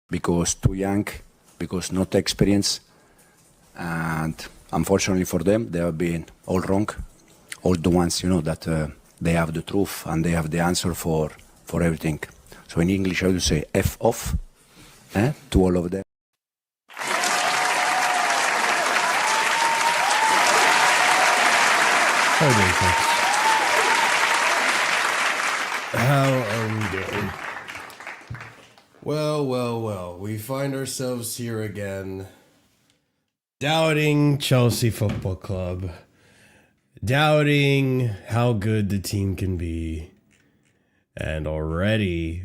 Because too young, because not experience, and unfortunately for them, they have been all wrong. All the ones, you know, that they have the truth and they have the answer for everything. So in English, I would say F off to all of them. How are we doing? Well, we find ourselves here again, doubting Chelsea Football Club, doubting how good the team can be, and already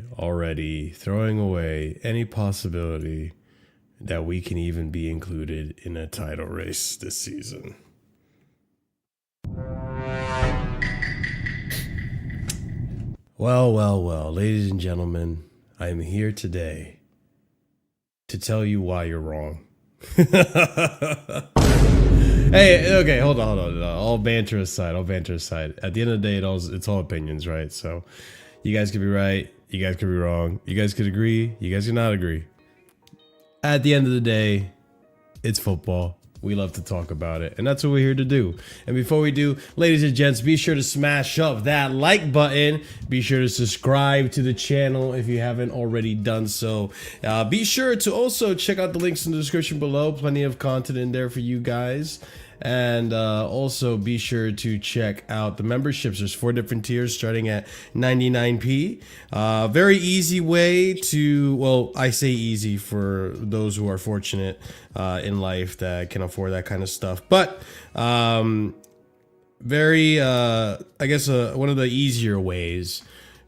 throwing away any possibility that we can even be included in a title race this season. Well, ladies and gentlemen, I am here today to tell you why you're wrong. Hey, okay, hold on. All banter aside. At the end of the day, it's all opinions, right? So you guys could be right, you guys could be wrong, you guys could agree, you guys could not agree. At the end of the day, it's football. We love to talk about it, and that's what we're here to do. And before we do, ladies and gents, be sure to smash up that like button. Be sure to subscribe to the channel if you haven't already done so. Be sure to also check out the links in the description below. Plenty of content in there for you guys. And also be sure to check out the memberships. There's 4 different tiers starting at 99p. Very easy way to, well, I say easy for those who are fortunate in life that can afford that kind of stuff. But very, I guess, one of the easier ways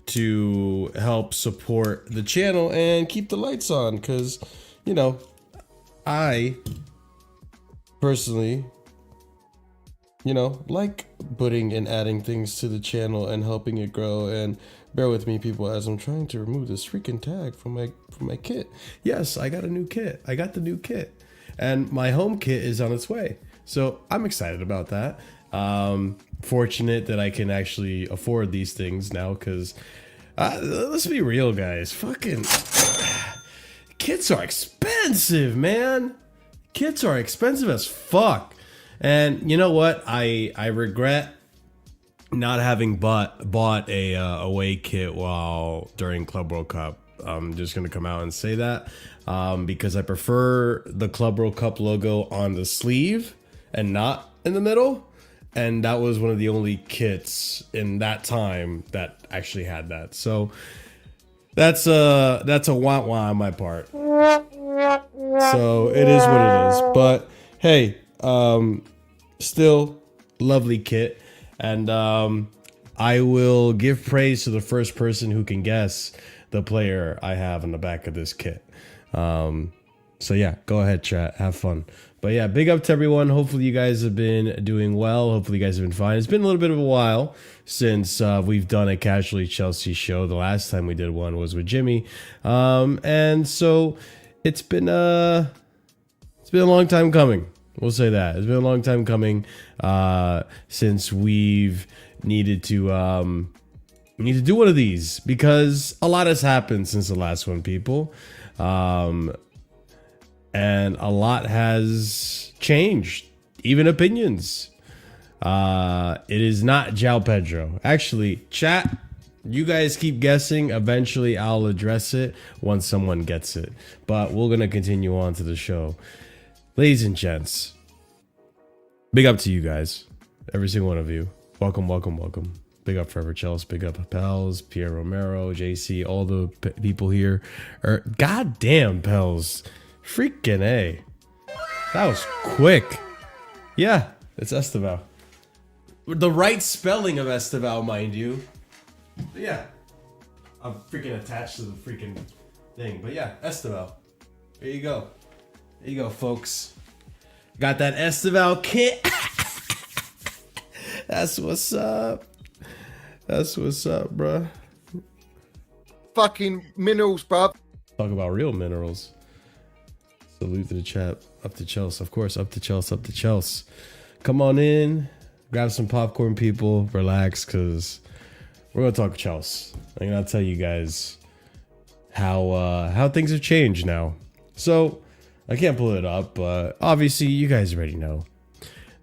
to help support the channel and keep the lights on. Because, you know, I personally, you know, like putting and adding things to the channel and helping it grow. And bear with me, people, as I'm trying to remove this freaking tag from my kit. Yes, I got a new kit. I got the new kit, and my home kit is on its way. So I'm excited about that. Fortunate that I can actually afford these things now, because let's be real, guys. Fucking kits are expensive, man. Kits are expensive as fuck. And you know what? I regret not having bought a away kit during Club World Cup. I'm just gonna come out and say that because I prefer the Club World Cup logo on the sleeve and not in the middle. And that was one of the only kits in that time that actually had that. So that's a wah-wah on my part. So it is what it is. But hey, still lovely kit, and I will give praise to the first person who can guess the player I have on the back of this kit. So yeah, go ahead, chat, have fun. But yeah, big up to everyone. Hopefully you guys have been doing well. Hopefully you guys have been fine. It's been a little bit of a while since we've done a Casually Chelsea show. The last time we did one was with Jimmy, and so it's been a long time coming. We'll say that it's been a long time coming since we've needed to do one of these, because a lot has happened since the last one, people. And a lot has changed, even opinions. It is not João Pedro. Actually, chat, you guys keep guessing. Eventually, I'll address it once someone gets it. But we're going to continue on to the show. Ladies and gents, big up to you guys. Every single one of you. Welcome, welcome, welcome. Big up Forever Chelsea. Big up Pels, Pierre Romero, JC, all the people here. Goddamn, Pels. Freaking A. That was quick. Yeah, it's Esteval. The right spelling of Esteval, mind you. But yeah. I'm freaking attached to the freaking thing. But yeah, Esteval. There you go. There you go, folks. Got that Esteval kit. That's what's up. That's what's up, bruh. Fucking minerals, bruv. Talk about real minerals. Salute to the chat. Up to Chelsea, of course. Up to Chelsea. Up to Chelsea. Come on in. Grab some popcorn, people. Relax, because we're gonna talk Chelsea. I'm gonna tell you guys how things have changed now. So I can't pull it up, but obviously you guys already know.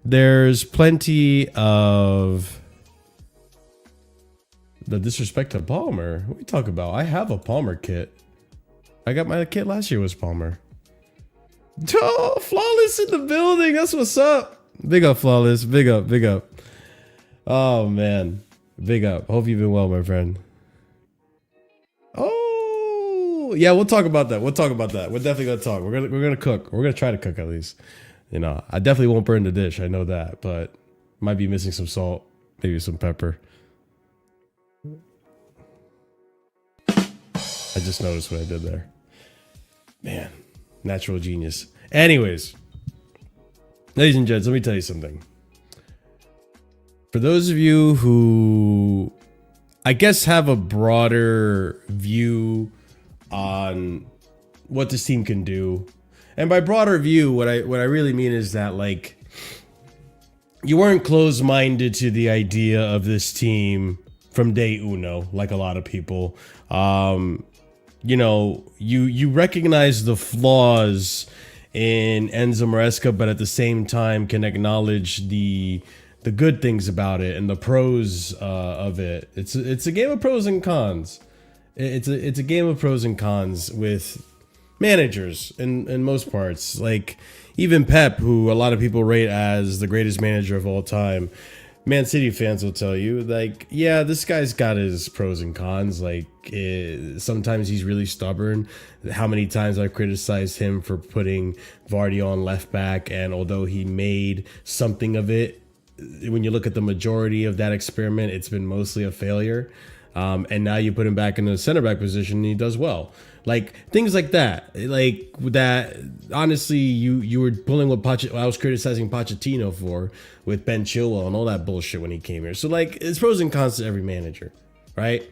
There's plenty of the disrespect to Palmer. What are you talking about? I have a Palmer kit. I got my kit last year was Palmer. Oh, Flawless in the building. That's what's up. Big up, Flawless. Big up, big up. Oh, man. Big up. Hope you've been well, my friend. Oh, yeah, we'll talk about that. We'll talk about that. We're definitely going to talk. We're gonna cook. We're going to try to cook at least. You know, I definitely won't burn the dish. I know that, but might be missing some salt, maybe some pepper. I just noticed what I did there. Man, natural genius. Anyways, ladies and gents, let me tell you something. For those of you who, I guess, have a broader view on what this team can do, and by broader view, what I really mean is that, like, you weren't closed-minded to the idea of this team from day uno, like a lot of people. You know, you recognize the flaws in Enzo Maresca, but at the same time can acknowledge the good things about it and the pros of it. It's a game of pros and cons. It's a game of pros and cons with managers in most parts. Like even Pep, who a lot of people rate as the greatest manager of all time. Man City fans will tell you, like, yeah, this guy's got his pros and cons. Like, sometimes he's really stubborn. How many times I've criticized him for putting Vardy on left back, and although he made something of it, when you look at the majority of that experiment, it's been mostly a failure. And now you put him back in the center back position, and he does well. Like things like that, like that. Honestly, you were pulling what I was criticizing Pochettino for with Ben Chilwell and all that bullshit when he came here. So like, it's pros and cons to every manager, right?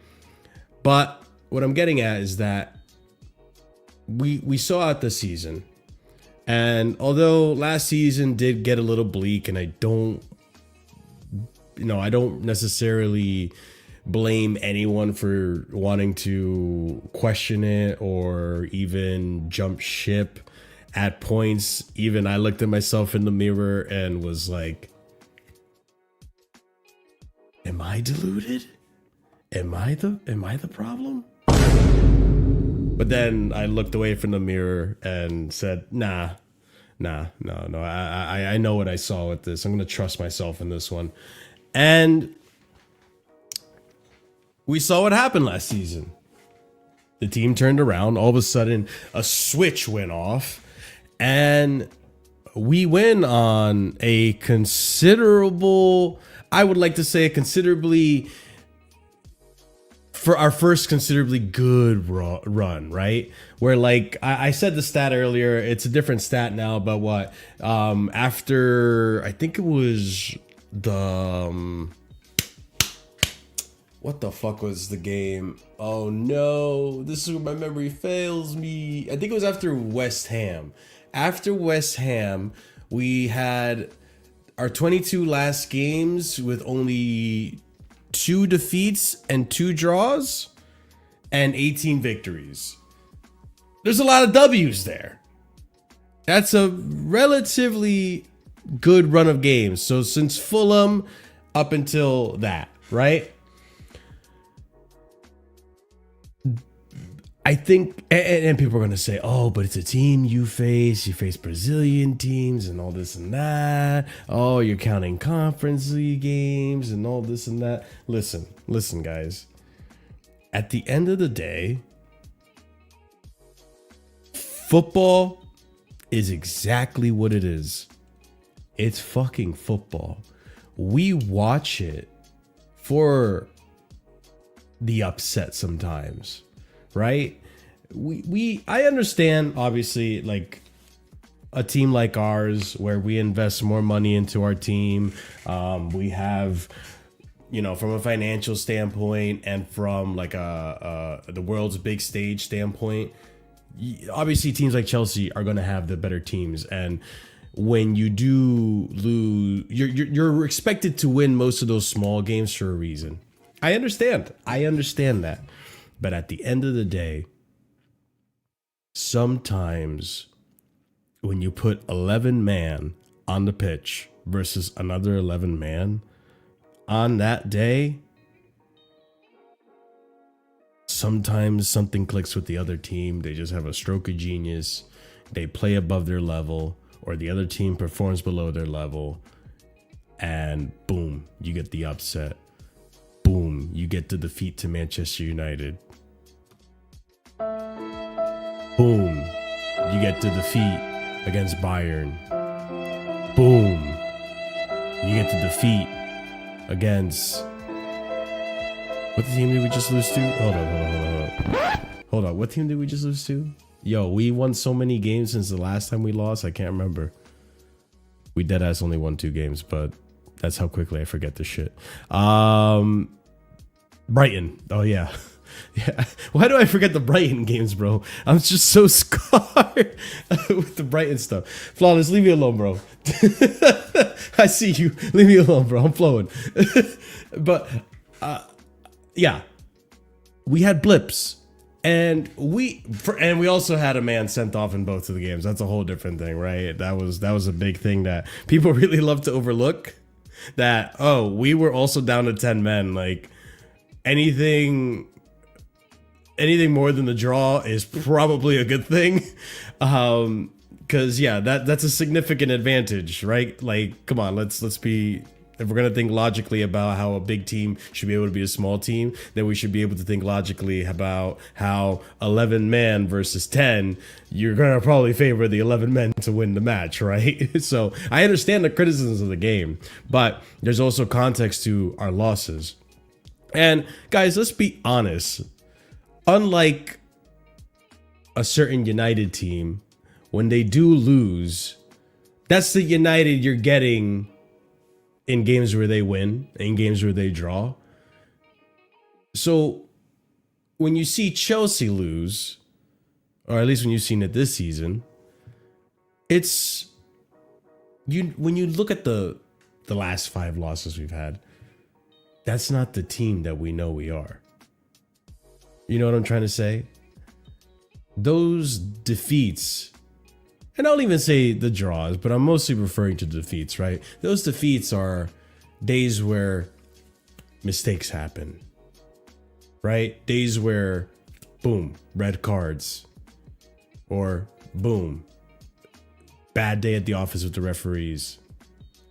But what I'm getting at is that we saw out the season, and although last season did get a little bleak, and I don't necessarily blame anyone for wanting to question it or even jump ship at points. Even I looked at myself in the mirror and was like, am I deluded? Am I the problem? But then I looked away from the mirror and said, no. I know what I saw with this. I'm going to trust myself in this one. And we saw what happened last season. The team turned around. All of a sudden, a switch went off, and we win on a considerable, I would like to say a considerably for our first considerably good run, right? Where like I said the stat earlier, it's a different stat now, but what after I think it was the what the fuck was the game? Oh no, this is where my memory fails me. I think it was after West Ham. After West Ham, we had our 22 last games with only 2 defeats and 2 draws and 18 victories. There's a lot of W's there. That's a relatively good run of games. So since Fulham up until that, right? I think, and people are going to say, oh, but it's a team you face Brazilian teams and all this and that. Oh, you're counting Conference League games and all this and that. Listen, guys. At the end of the day, football is exactly what it is. It's fucking football. We watch it for the upset sometimes. Right? I understand, obviously, like a team like ours where we invest more money into our team. We have, you know, from a financial standpoint and from like the world's big stage standpoint, obviously teams like Chelsea are going to have the better teams. And when you do lose, you're expected to win most of those small games for a reason. I understand that. But at the end of the day, sometimes when you put 11 man on the pitch versus another 11 man on that day, sometimes something clicks with the other team. They just have a stroke of genius. They play above their level, or the other team performs below their level. And boom, you get the upset. Boom, you get the defeat to Manchester United. Boom, you get the defeat against Bayern. Boom, you get the defeat against... What team did we just lose to? Hold on. What team did we just lose to? Yo, we won so many games since the last time we lost, I can't remember. We deadass only won 2 games, but that's how quickly I forget this shit. Brighton. Oh, yeah. Yeah. Why do I forget the Brighton games, bro? I'm just so scarred with the Brighton stuff. Flawless, leave me alone, bro. I see you. Leave me alone, bro. I'm flowing. But, yeah. We had blips. And we also had a man sent off in both of the games. That's a whole different thing, right? That was a big thing that people really love to overlook. That, oh, we were also down to 10 men. Like, anything more than the draw is probably a good thing. Because yeah, that's a significant advantage, right? Like, come on, let's be, if we're gonna think logically about how a big team should be able to be a small team, then we should be able to think logically about how 11 men versus 10, you're gonna probably favor the 11 men to win the match, right? So I understand the criticisms of the game, but there's also context to our losses. And guys, let's be honest. Unlike a certain United team, when they do lose, that's the United you're getting in games where they win, in games where they draw. So when you see Chelsea lose, or at least when you've seen it this season, it's when you look at the last 5 losses we've had, that's not the team that we know we are. You know what I'm trying to say? Those defeats, and I'll even say the draws, but I'm mostly referring to defeats, right? Those defeats are days where mistakes happen, right? Days where, boom, red cards, or boom, bad day at the office with the referees.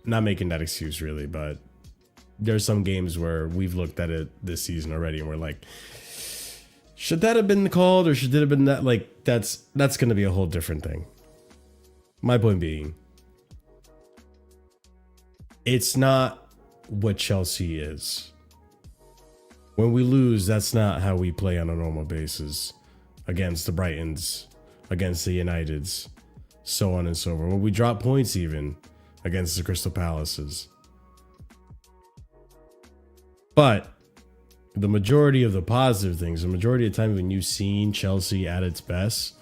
Not making that excuse really, but there's some games where we've looked at it this season already and we're like, should that have been called or should it have been that? Like, that's going to be a whole different thing. My point being, it's not what Chelsea is. When we lose, that's not how we play on a normal basis. Against the Brightons, against the Uniteds, so on and so forth. When we drop points even against the Crystal Palaces. But the majority of the positive things, the majority of the time when you've seen Chelsea at its best,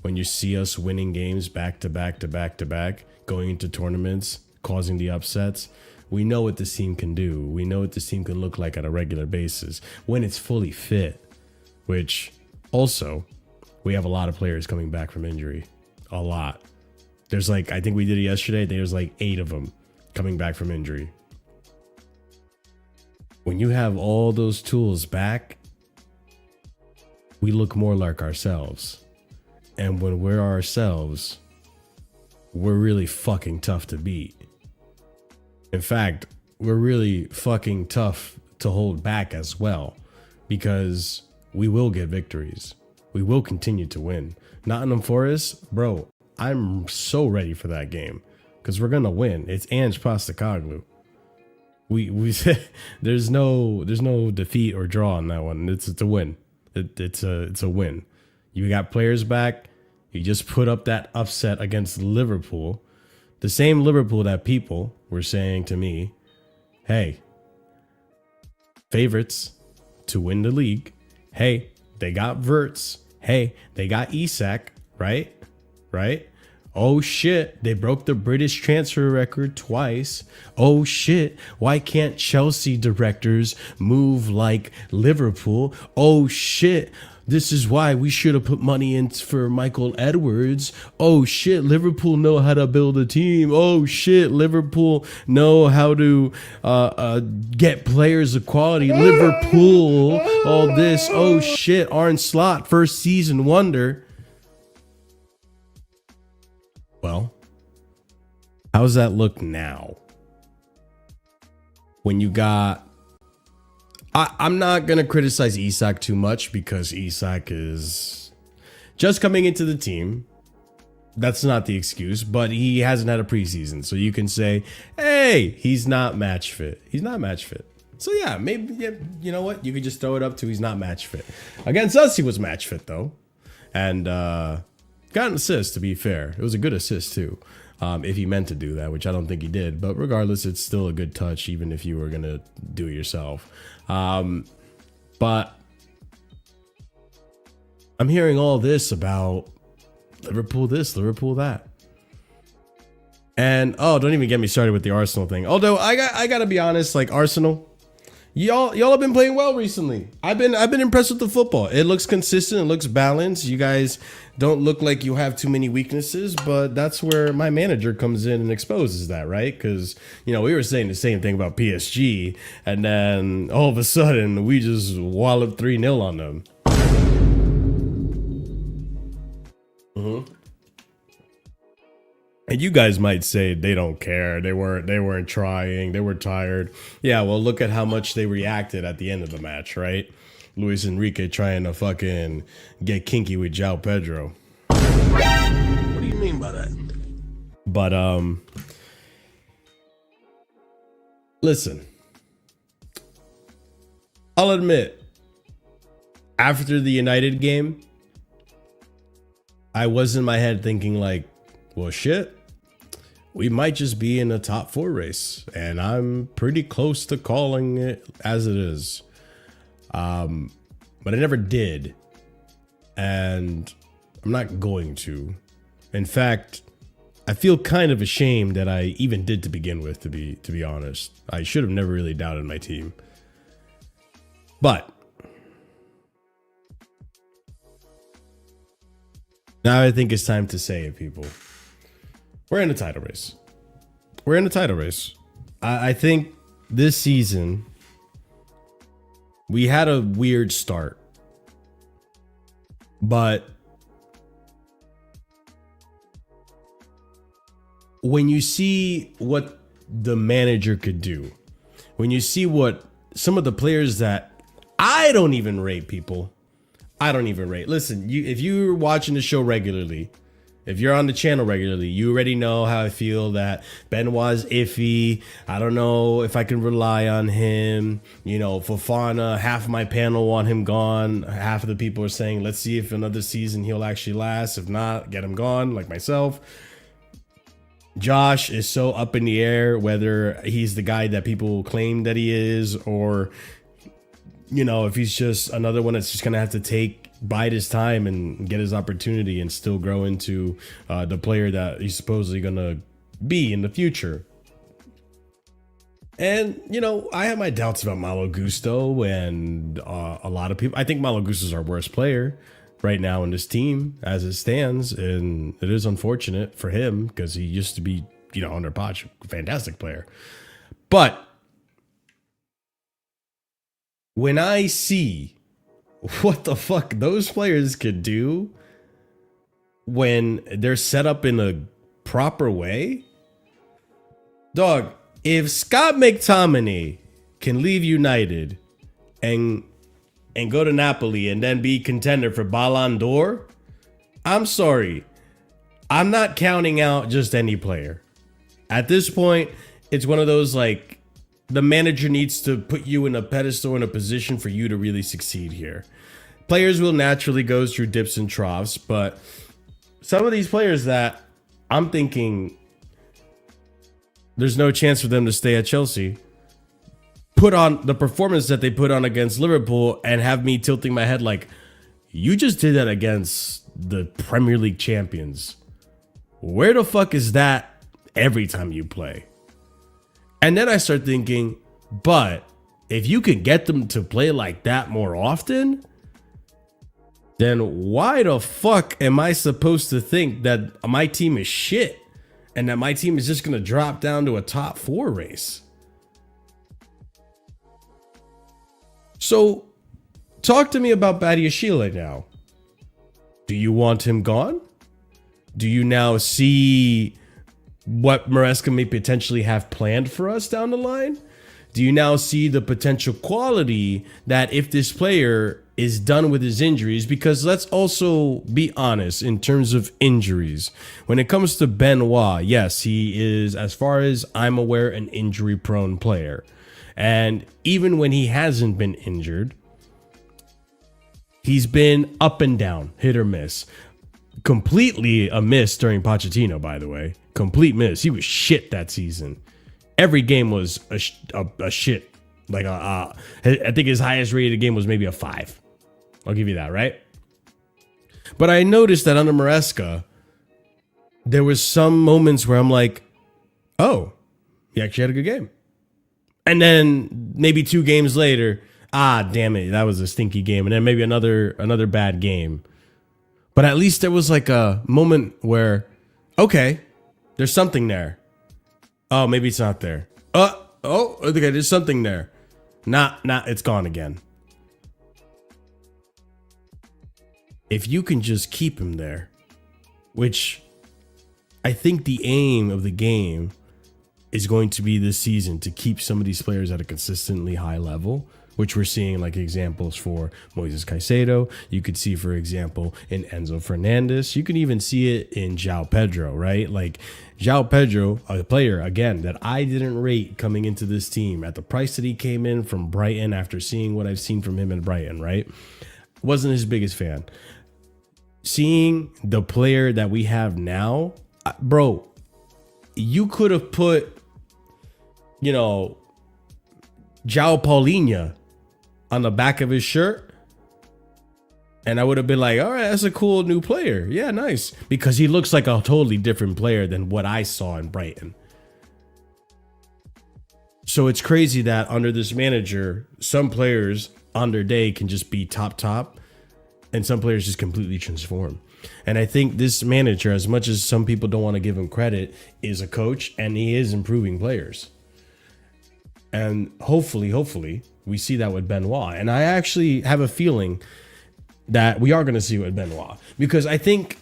when you see us winning games back to back to back to back, going into tournaments, causing the upsets, we know what this team can do. We know what this team can look like on a regular basis when it's fully fit, which also, we have a lot of players coming back from injury. A lot. There's like, I think we did it yesterday. There's like 8 of them coming back from injury. When you have all those tools back, we look more like ourselves. And when we're ourselves, we're really fucking tough to beat. In fact, we're really fucking tough to hold back as well, because we will get victories. We will continue to win. Nottingham Forest, bro, I'm so ready for that game because we're going to win. It's Ange Postecoglou. We there's no defeat or draw on that one. It's a win. It's a win. You got players back. You just put up that upset against Liverpool. The same Liverpool that people were saying to me, hey, favorites to win the league. Hey, they got Verts. Hey, they got Isak, right? Right? Oh shit, they broke the British transfer record twice. Oh shit, why can't Chelsea directors move like Liverpool? Oh shit, this is why we should have put money in for Michael Edwards. Oh shit, Liverpool know how to build a team. Oh shit, Liverpool know how to get players of quality. Liverpool, all this. Oh shit, Arne Slot, first season wonder. Well, how's that look now? When you got... I'm not going to criticize Isak too much because Isak is just coming into the team. That's not the excuse, but he hasn't had a preseason. So you can say, hey, he's not match fit. He's not match fit. So yeah, maybe, yeah, you know what? You could just throw it up to he's not match fit. Against us, he was match fit though. And got an assist, to be fair. It was a good assist too. If he meant to do that, which I don't think he did. But regardless, it's still a good touch, even if you were going to do it yourself. But I'm hearing all this about Liverpool this, Liverpool that. And, oh, don't even get me started with the Arsenal thing. Although, I got to be honest, like, Arsenal, y'all have been playing well recently. I've been impressed with the football. It looks consistent. It looks balanced. You guys don't look like you have too many weaknesses, but that's where my manager comes in and exposes that, right? Because, you know, we were saying the same thing about PSG, and then all of a sudden we just walloped 3-0 on them. And you guys might say they don't care. They weren't trying. They were tired. Yeah, well, look at how much they reacted at the end of the match, right? Luis Enrique trying to fucking get kinky with João Pedro. What do you mean by that? But listen, I'll admit, after the United game, I was in my head thinking like, well, shit, we might just be in a top 4 race, and I'm pretty close to calling it as it is. But I never did, and I'm not going to. In fact, I feel kind of ashamed that I even did to begin with, to be honest. I should have never really doubted my team. But now I think it's time to say it, people. We're in a title race. We're in a title race. I think this season, we had a weird start. But when you see what the manager could do, when you see what some of the players that I don't even rate, people, I don't even rate. Listen, if you're watching the show regularly, If you're on the channel regularly, you already know how I feel that Benoit's iffy. I don't know if I can rely on him. You know, Fofana, half of my panel want him gone. Half of the people are saying, let's see if another season he'll actually last. If not, get him gone, like myself. Josh is so up in the air whether he's the guy that people claim that he is, or, you know, if he's just another one that's just going to have to bide his time and get his opportunity and still grow into the player that he's supposedly going to be in the future. And, you know, I have my doubts about Malo Gusto, and a lot of people, I think Malo Gusto is our worst player right now in this team as it stands, and it is unfortunate for him because he used to be, you know, under Poch, fantastic player. But when I see what the fuck those players could do when they're set up in a proper way, dog, if Scott McTominay can leave United and go to Napoli and then be contender for Ballon d'Or, I'm sorry, I'm not counting out just any player. At this point, it's one of those, like, the manager needs to put you in a pedestal, in a position for you to really succeed here. Players will naturally go through dips and troughs, but some of these players that I'm thinking there's no chance for them to stay at Chelsea put on the performance that they put on against Liverpool and have me tilting my head like, you just did that against the Premier League champions. Where the fuck is that every time you play? And then I start thinking, but if you can get them to play like that more often, then why the fuck am I supposed to think that my team is shit and that my team is just going to drop down to a top 4 race? So talk to me about Badiashile now. Do you want him gone? Do you now see what Maresca may potentially have planned for us down the line? Do you now see the potential quality that if this player is done with his injuries? Because let's also be honest in terms of injuries. When it comes to Benoit, yes, he is, as far as I'm aware, an injury-prone player. And even when he hasn't been injured, he's been up and down, hit or miss. Completely a miss during Pochettino, by the way. Complete miss. He was shit that season. Every game was a shit. Like I think his highest rated game was maybe a 5. I'll give you that, right? But I noticed that under Maresca, there was some moments where I'm like, oh, he actually had a good game. And then maybe 2 games later, damn it, that was a stinky game. And then maybe another bad game. But at least there was like a moment where, okay, there's something there. Oh, maybe it's not there. Okay, there's something there. It's gone again. If you can just keep him there, which I think the aim of the game is going to be this season, to keep some of these players at a consistently high level, which we're seeing like examples for Moises Caicedo. You could see, for example, in Enzo Fernandez. You can even see it in João Pedro, right? Like João Pedro, a player, again, that I didn't rate coming into this team at the price that he came in from Brighton after seeing what I've seen from him in Brighton, right? Wasn't his biggest fan. Seeing the player that we have now, bro, you could have put, you know, João Paulinho on the back of his shirt, and I would have been like, all right, that's a cool new player. Yeah, nice. Because he looks like a totally different player than what I saw in Brighton. So it's crazy that under this manager, some players on their day can just be top, and some players just completely transform. And I think this manager, as much as some people don't want to give him credit, is a coach, and he is improving players. And hopefully, we see that with Benoit. And I actually have a feeling that we are going to see it with Benoit. Because I think,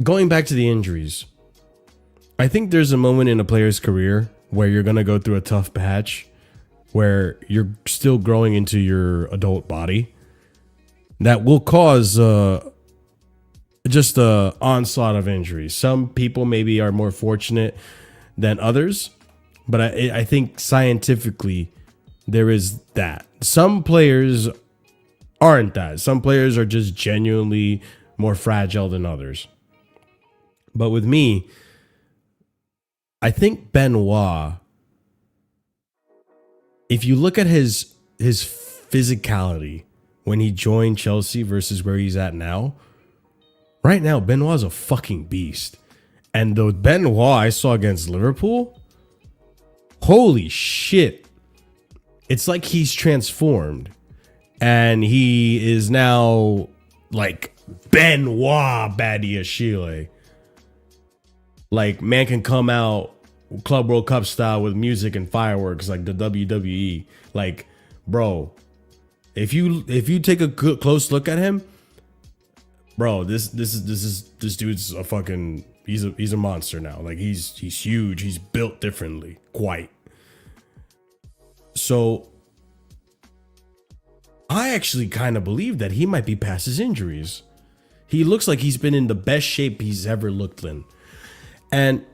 going back to the injuries, I think there's a moment in a player's career where you're going to go through a tough patch, where you're still growing into your adult body, that will cause just a onslaught of injuries. Some people maybe are more fortunate than others, but I think scientifically there is that. Some players aren't that. Some players are just genuinely more fragile than others. But with me, I think Benoit, if you look at his physicality when he joined Chelsea versus where he's at now, right now, Benoit's a fucking beast. And the Benoit I saw against Liverpool, holy shit. It's like he's transformed. And he is now like Benoit Badiashile. Like, man can come out Club World Cup style with music and fireworks like the WWE. Like, bro, if you take a close look at him, bro, this dude's a fucking he's a monster now. Like, he's huge. He's built differently, quite. So I actually kind of believe that he might be past his injuries. He looks like he's been in the best shape he's ever looked in. And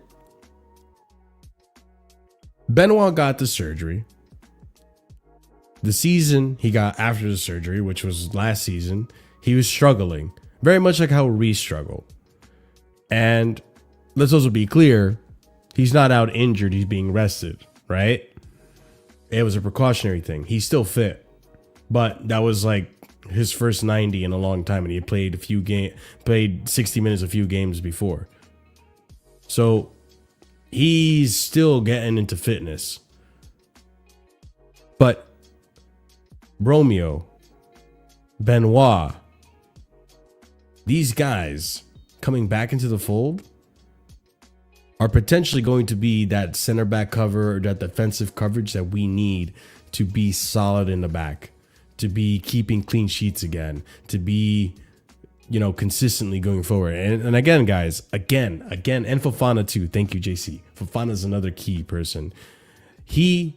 Benoit got the surgery. The season he got after the surgery, which was last season, he was struggling. Very much like how Reece struggled. And let's also be clear, he's not out injured, he's being rested, right? It was a precautionary thing. He's still fit. But that was like his first 90 in a long time, and he played played 60 minutes a few games before. So he's still getting into fitness. But Romeo, Benoit, these guys coming back into the fold are potentially going to be that center back cover or that defensive coverage that we need to be solid in the back, to be keeping clean sheets again, to be, you know, consistently going forward. And again, guys, again, and Fofana too. Thank you, JC. Fofana's another key person. He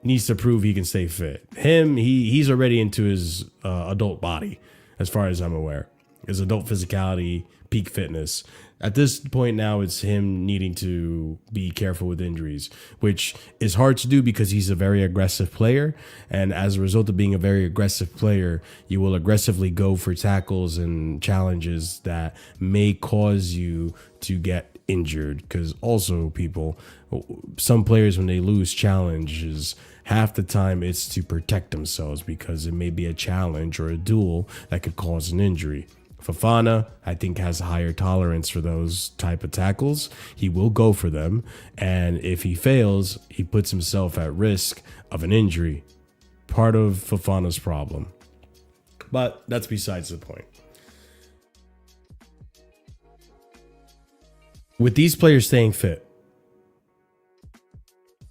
needs to prove he can stay fit. He's already into his adult body, as far as I'm aware. His adult physicality, peak fitness. At this point now, it's him needing to be careful with injuries, which is hard to do because he's a very aggressive player. And as a result of being a very aggressive player, you will aggressively go for tackles and challenges that may cause you to get injured. Because also, people, some players, when they lose challenges, half the time it's to protect themselves because it may be a challenge or a duel that could cause an injury. Fofana, I think, has a higher tolerance for those type of tackles. He will go for them. And if he fails, he puts himself at risk of an injury. Part of Fofana's problem. But that's besides the point. With these players staying fit,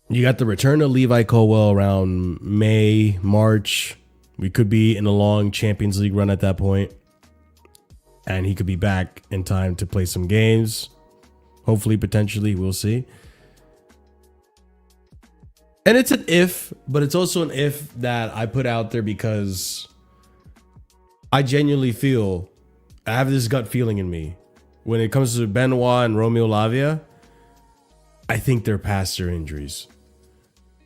you got the return of Levi Colwell around May, March. We could be in a long Champions League run at that point. And he could be back in time to play some games. Hopefully, potentially, we'll see. And it's an if, but it's also an if that I put out there because I genuinely feel, I have this gut feeling in me. When it comes to Benoit and Romeo Lavia, I think they're past their injuries.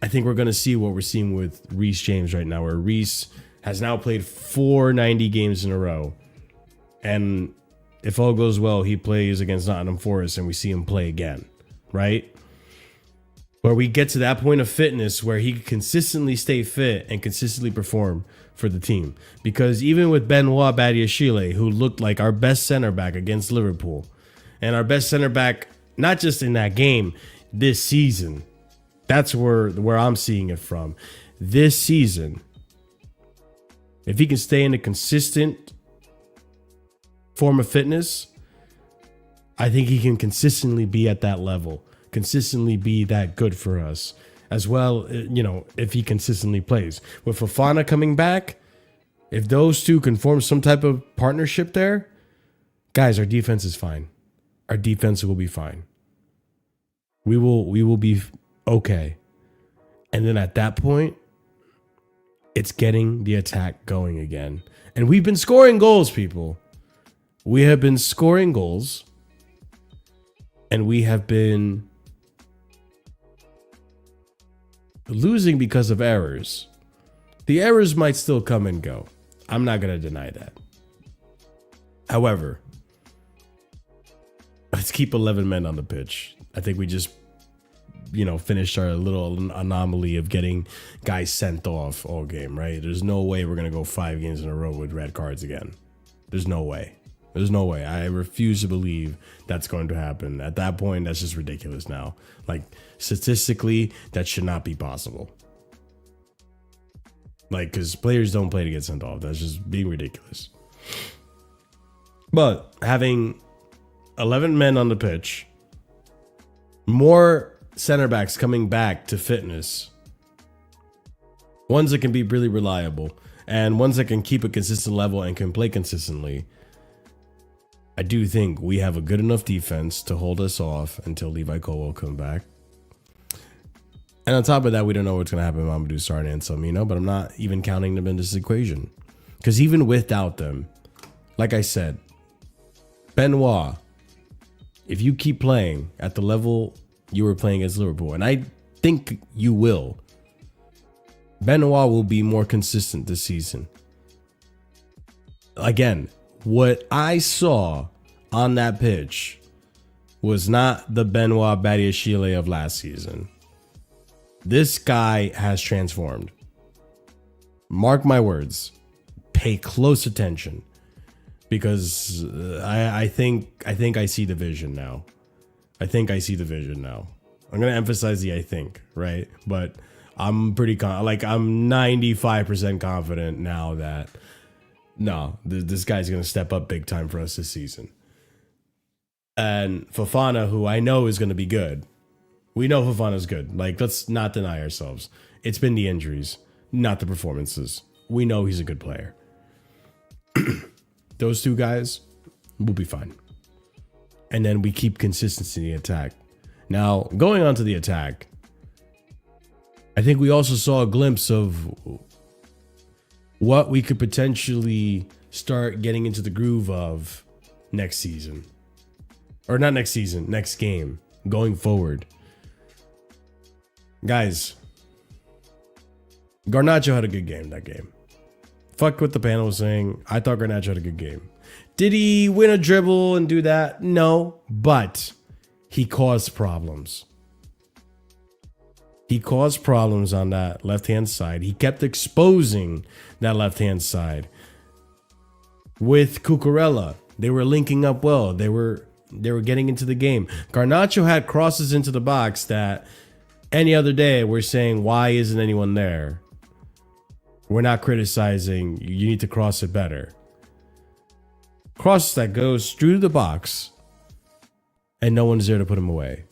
I think we're going to see what we're seeing with Reece James right now, where Reece has now played 4 90 games in a row. And if all goes well, he plays against Nottingham Forest and we see him play again, right? Where we get to that point of fitness where he can consistently stay fit and consistently perform for the team. Because even with Benoit Badiashile, who looked like our best center back against Liverpool, and our best center back, not just in that game, this season, that's where I'm seeing it from. This season, if he can stay in a consistent form of fitness, I think he can consistently be at that level, consistently be that good for us as well. You know, if he consistently plays with Fofana coming back, if those two can form some type of partnership there, guys, our defense is fine. Our defense will be fine. We will be okay. And then at that point, it's getting the attack going again. And we've been scoring goals, people. We have been scoring goals, and we have been losing because of errors. The errors might still come and go. I'm not going to deny that. However, let's keep 11 men on the pitch. I think we just, finished our little anomaly of getting guys sent off all game, right? There's no way we're going to go 5 games in a row with red cards again. There's no way. There's no way. I refuse to believe that's going to happen. At that point, that's just ridiculous now. Like, statistically, that should not be possible. Like, because players don't play to get sent off. That's just being ridiculous. But having 11 men on the pitch, more center backs coming back to fitness, ones that can be really reliable, and ones that can keep a consistent level and can play consistently, I do think we have a good enough defense to hold us off until Levi Colwell come back. And on top of that, we don't know what's going to happen with Mamadou Sarr and Salmino, but I'm not even counting them in this equation. Because even without them, like I said, Benoit, if you keep playing at the level you were playing against Liverpool, and I think you will, Benoit will be more consistent this season. Again, what I saw on that pitch was not the Benoit Badiashile of last season. This guy has transformed. Mark my words. Pay close attention, because I think I see the vision now. I'm going to emphasize the I think, right? But I'm pretty I'm 95% confident now that no, this guy's going to step up big time for us this season. And Fofana, who I know is going to be good. We know Fofana's good. Like, let's not deny ourselves. It's been the injuries, not the performances. We know he's a good player. Those two guys will be fine. And then we keep consistency in the attack. Now, going on to the attack, I think we also saw a glimpse of what we could potentially start getting into the groove of next season. Or not next season, next game, going forward. Guys, Garnacho had a good game that game. Fuck what the panel was saying. I thought Garnacho had a good game. Did he win a dribble and do that? No, but he caused problems. He caused problems on that left-hand side. He kept exposing that left-hand side. With Cucurella, they were linking up well. They were getting into the game. Garnacho had crosses into the box that any other day we're saying, why isn't anyone there? We're not criticizing. You need to cross it better. Cross that goes through the box, and no one's there to put him away.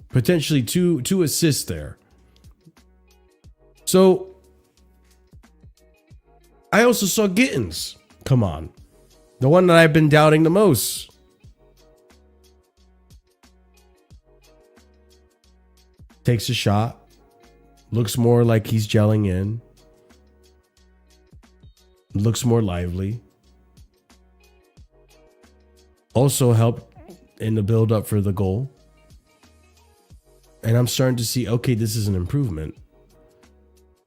Potentially two assists there. So I also saw Gittins. Come on. The one that I've been doubting the most. Takes a shot. Looks more like he's gelling in. Looks more lively. Also helped in the build up for the goal. And I'm starting to see, okay, this is an improvement.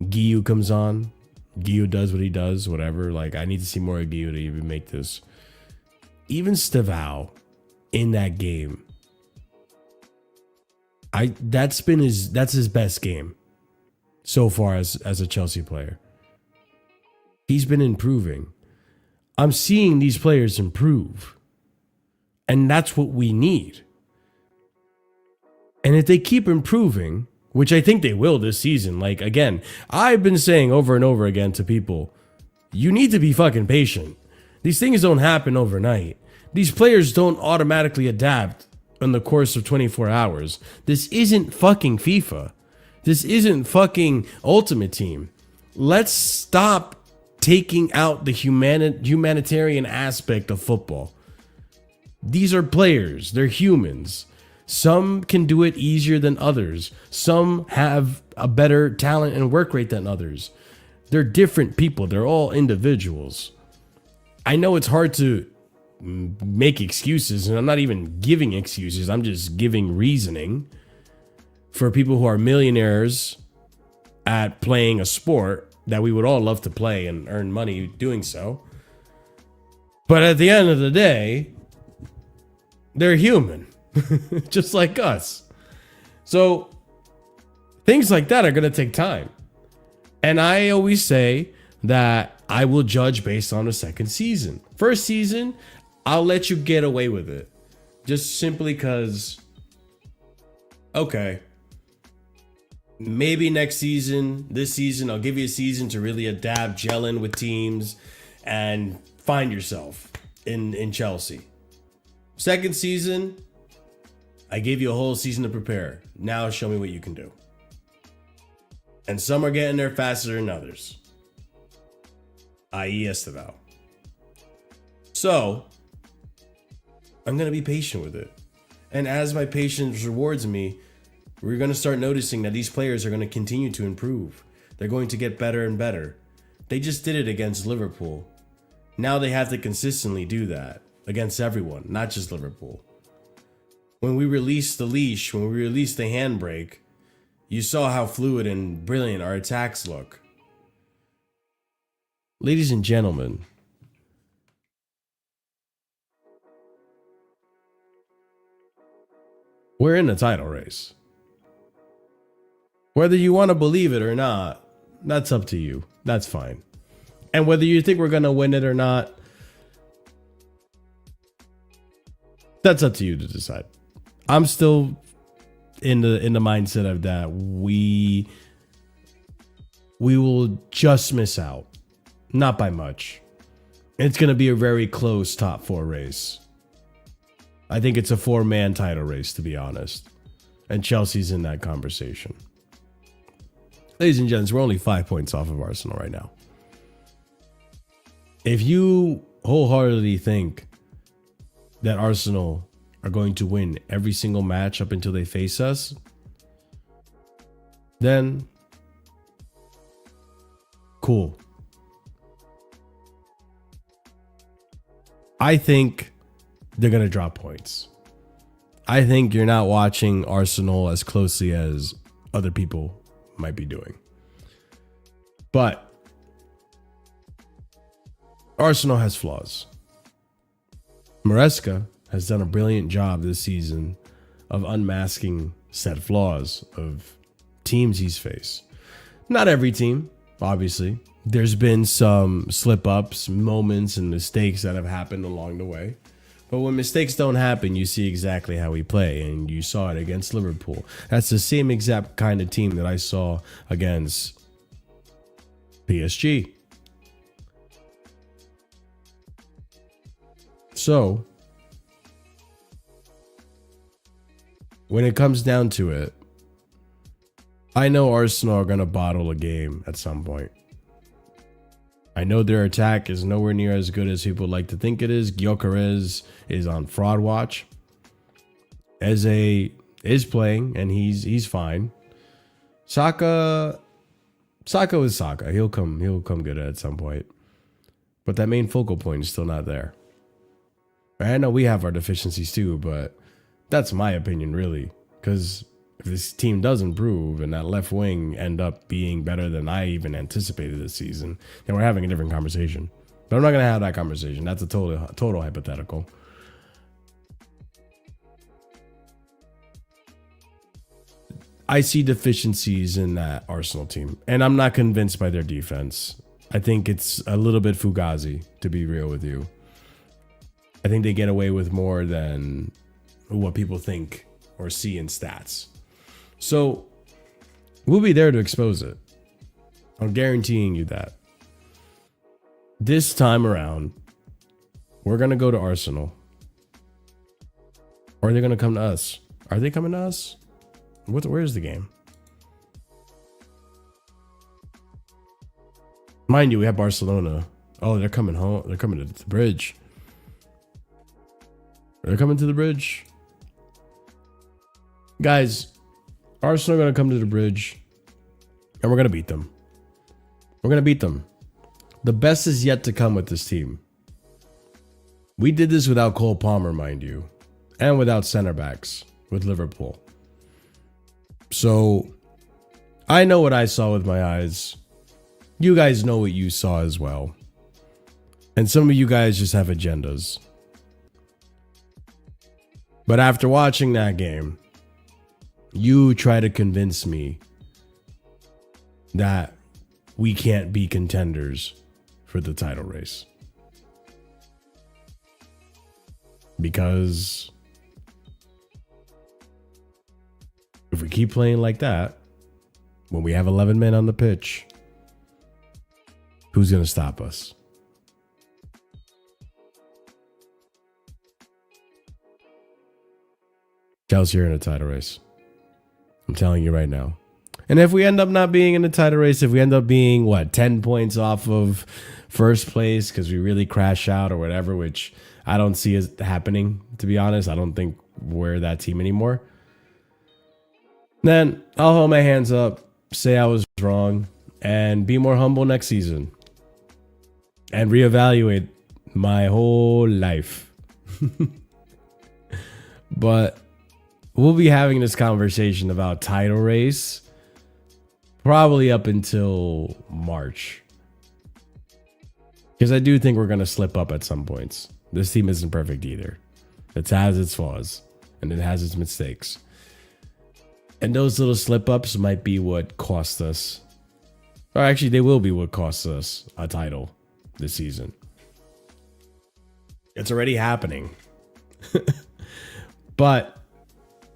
Guiu comes on. Guiu does what he does, whatever. Like, I need to see more of Guiu to even make this. Even Stavao in that game. That's his best game so far as a Chelsea player. He's been improving. I'm seeing these players improve. And that's what we need. And if they keep improving, which I think they will this season, like, again, I've been saying over and over again to people, you need to be fucking patient. These things don't happen overnight. These players don't automatically adapt in the course of 24 hours. This isn't fucking FIFA. This isn't fucking Ultimate Team. Let's stop taking out the humanitarian aspect of football. These are players. They're humans. Some can do it easier than others. Some have a better talent and work rate than others. They're different people. They're all individuals. I know it's hard to make excuses, and I'm not even giving excuses. I'm just giving reasoning for people who are millionaires at playing a sport that we would all love to play and earn money doing so. But at the end of the day, they're human, just like us. So things like that are going to take time. And I always say that I will judge based on the second season. First season, I'll let you get away with it. Just simply because, okay, maybe next season, this season, I'll give you a season to really adapt, gel in with teams, and find yourself in Chelsea. Second season, I gave you a whole season to prepare. Now show me what you can do. And some are getting there faster than others, i.e. Esteval. So, I'm going to be patient with it. And as my patience rewards me, we're going to start noticing that these players are going to continue to improve. They're going to get better and better. They just did it against Liverpool. Now they have to consistently do that against everyone, not just Liverpool. When we released the leash, when we released the handbrake, you saw how fluid and brilliant our attacks look. Ladies and gentlemen, we're in a title race. Whether you want to believe it or not, that's up to you. That's fine. And whether you think we're going to win it or not, that's up to you to decide. I'm still in the mindset of that we will just miss out. Not by much. It's going to be a very close top 4 race. I think it's a 4-man title race, to be honest. And Chelsea's in that conversation. Ladies and gents, we're only 5 points off of Arsenal right now. If you wholeheartedly think that Arsenal are going to win every single match up until they face us, then cool. I think they're going to drop points. I think you're not watching Arsenal as closely as other people might be doing. But Arsenal has flaws. Maresca has done a brilliant job this season of unmasking said flaws of teams he's faced. Not every team, obviously. There's been some slip-ups, moments, and mistakes that have happened along the way. But when mistakes don't happen, you see exactly how we play, and you saw it against Liverpool. That's the same exact kind of team that I saw against PSG. So, when it comes down to it, I know Arsenal are going to bottle a game at some point. I know their attack is nowhere near as good as people like to think it is. Gyökeres is on fraud watch. Eze is playing, and he's fine. Saka is Saka. He'll come good at some point. But that main focal point is still not there. I know we have our deficiencies too, but that's my opinion, really. Because if this team does improve and that left wing end up being better than I even anticipated this season, then we're having a different conversation. But I'm not going to have that conversation. That's a total hypothetical. I see deficiencies in that Arsenal team, and I'm not convinced by their defense. I think it's a little bit fugazi, to be real with you. I think they get away with more than what people think or see in stats. So we'll be there to expose it. I'm guaranteeing you that. This time around, we're going to go to Arsenal. Or are they going to come to us? Are they coming to us? Where's the game? Mind you, we have Barcelona. Oh, they're coming home. They're coming to the bridge. They're coming to the bridge. Guys, Arsenal are going to come to the bridge, and we're going to beat them. We're going to beat them. The best is yet to come with this team. We did this without Cole Palmer, mind you, and without center backs with Liverpool. So I know what I saw with my eyes. You guys know what you saw as well. And some of you guys just have agendas. But after watching that game, you try to convince me that we can't be contenders for the title race. Because if we keep playing like that, when we have 11 men on the pitch, who's going to stop us? Chelsea are in a title race. I'm telling you right now. And if we end up not being in the title race, if we end up being, 10 points off of first place because we really crash out or whatever, which I don't see as happening, to be honest. I don't think we're that team anymore. Then I'll hold my hands up, say I was wrong, and be more humble next season. And reevaluate my whole life. But we'll be having this conversation about title race probably up until March. Because I do think we're going to slip up at some points. This team isn't perfect either. It has its flaws and it has its mistakes. And those little slip ups might be what cost us. Or actually, they will be what costs us a title this season. It's already happening. But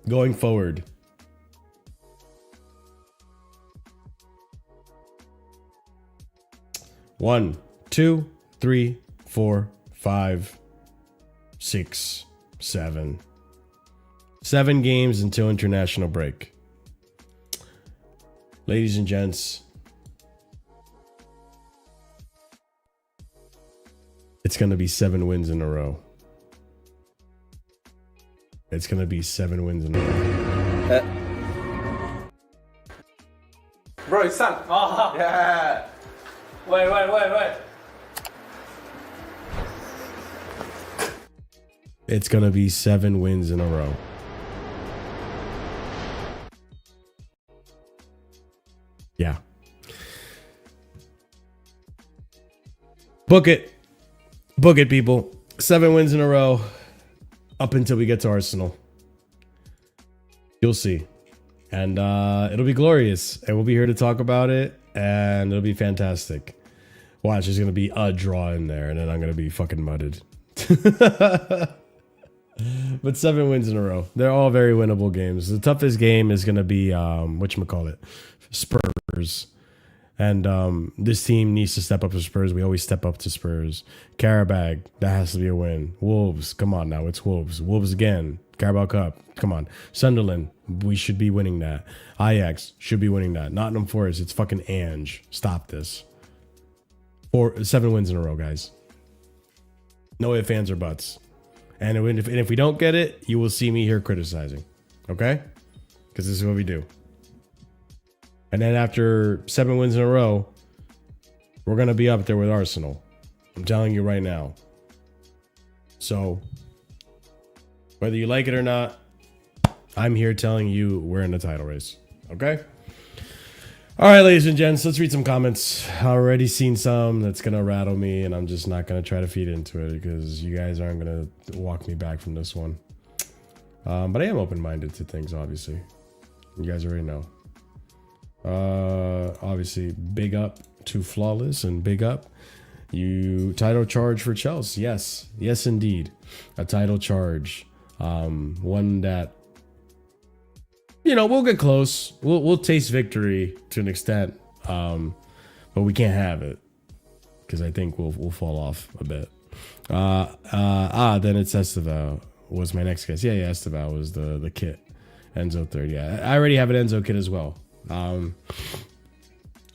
going forward, one, two, three, 4, 5, 6, 7. 7 games until international break. Ladies and gents, it's going to be 7 wins in a row. It's going to be 7 wins in a row. Bro, it's Sam. Oh. Yeah. Wait. It's going to be 7 wins in a row. Yeah. Book it. Book it, people. 7 wins in a row up until we get to Arsenal. You'll see. And it'll be glorious. And we'll be here to talk about it. And it'll be fantastic. Watch, there's going to be a draw in there. And then I'm going to be fucking mudded. But 7 wins in a row. They're all very winnable games. The toughest game is going to be, whatchamacallit, Spurs. And this team needs to step up to Spurs. We always step up to Spurs. Carabao, that has to be a win. Wolves, come on now. It's Wolves. Wolves again. Carabao Cup, come on. Sunderland, we should be winning that. Ajax should be winning that. Nottingham Forest, it's fucking Ange. Stop this. 7 wins in a row, guys. No ifs, ands, or buts. And if we don't get it, you will see me here criticizing. Okay? Because this is what we do. And then after 7 wins in a row, we're going to be up there with Arsenal. I'm telling you right now. So, whether you like it or not, I'm here telling you we're in the title race. Okay? All right, ladies and gents, let's read some comments. I already seen some that's going to rattle me, and I'm just not going to try to feed into it because you guys aren't going to walk me back from this one. But I am open-minded to things, obviously. You guys already know. Obviously, big up to Flawless and big up. You title charge for Chelsea. Yes, indeed. A title charge. One that, we'll get close. We'll taste victory to an extent. But we can't have it because I think we'll fall off a bit. Then it's Esteval was my next guess. Yeah, Esteval was the kit. Enzo third. Yeah, I already have an Enzo kit as well.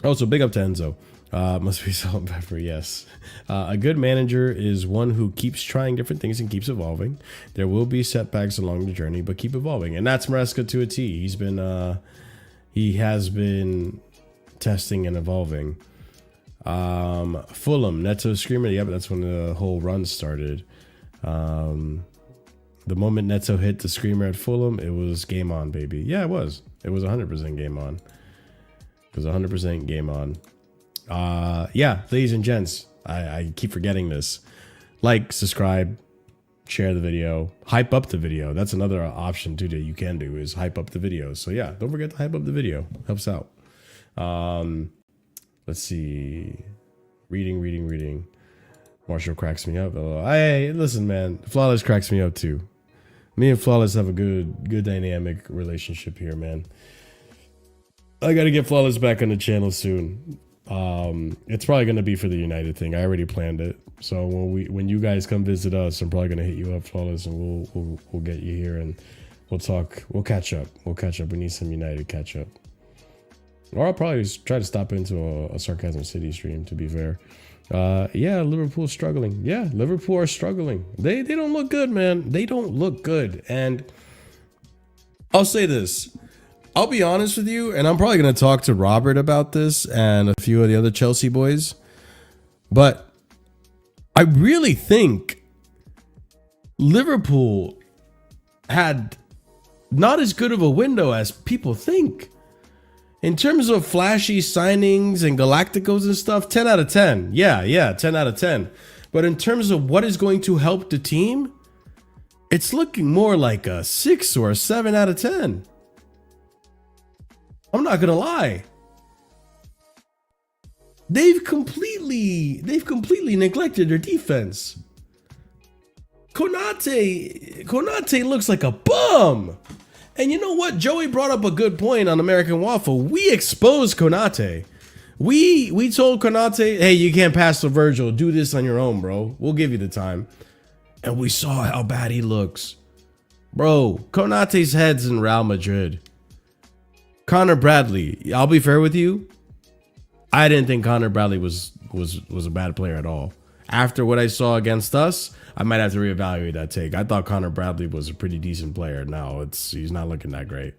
Also, big up to Enzo. Must be salt and pepper, yes. A good manager is one who keeps trying different things and keeps evolving. There will be setbacks along the journey, but keep evolving. And that's Maresca to a T. He has been testing and evolving. Fulham, Neto Screamer. Yep, that's when the whole run started. The moment Neto hit the screamer at Fulham, it was game on, baby. Yeah, it was. It was 100% game on. It was 100% game on. Yeah, ladies and gents, I keep forgetting this. Like, subscribe, share the video, hype up the video. That's another option too that you can do, is hype up the video. So yeah, don't forget to hype up the video. Helps out. Let's see. Reading. Marshall cracks me up. Hey, listen, man. Flawless cracks me up too. Me and Flawless have a good dynamic relationship here, man. I gotta get Flawless back on the channel soon. It's probably gonna be for the United thing. I already planned it. So when you guys come visit us, I'm probably gonna hit you up, Flawless, and we'll get you here and we'll talk. We'll catch up. We need some United catch up. Or I'll probably try to stop into a Sarcasm City stream, to be fair. Yeah, Liverpool's struggling. Yeah, Liverpool are struggling. They don't look good, man. They don't look good. And I'll say this. I'll be honest with you, and I'm probably going to talk to Robert about this and a few of the other Chelsea boys. But I really think Liverpool had not as good of a window as people think. In terms of flashy signings and Galacticos and stuff, 10 out of 10. Yeah, 10 out of 10. But in terms of what is going to help the team, it's looking more like a 6 or a 7 out of 10. I'm not gonna lie. They've completely neglected their defense. Konate looks like a bum. And you know what? Joey brought up a good point on American Waffle. We exposed Konate. We told Konate, hey, you can't pass to Virgil. Do this on your own, bro. We'll give you the time. And we saw how bad he looks. Bro, Konate's head's in Real Madrid. Connor Bradley, I'll be fair with you. I didn't think Connor Bradley was a bad player at all. After what I saw against us, I might have to reevaluate that take. I thought Connor Bradley was a pretty decent player. Now he's not looking that great.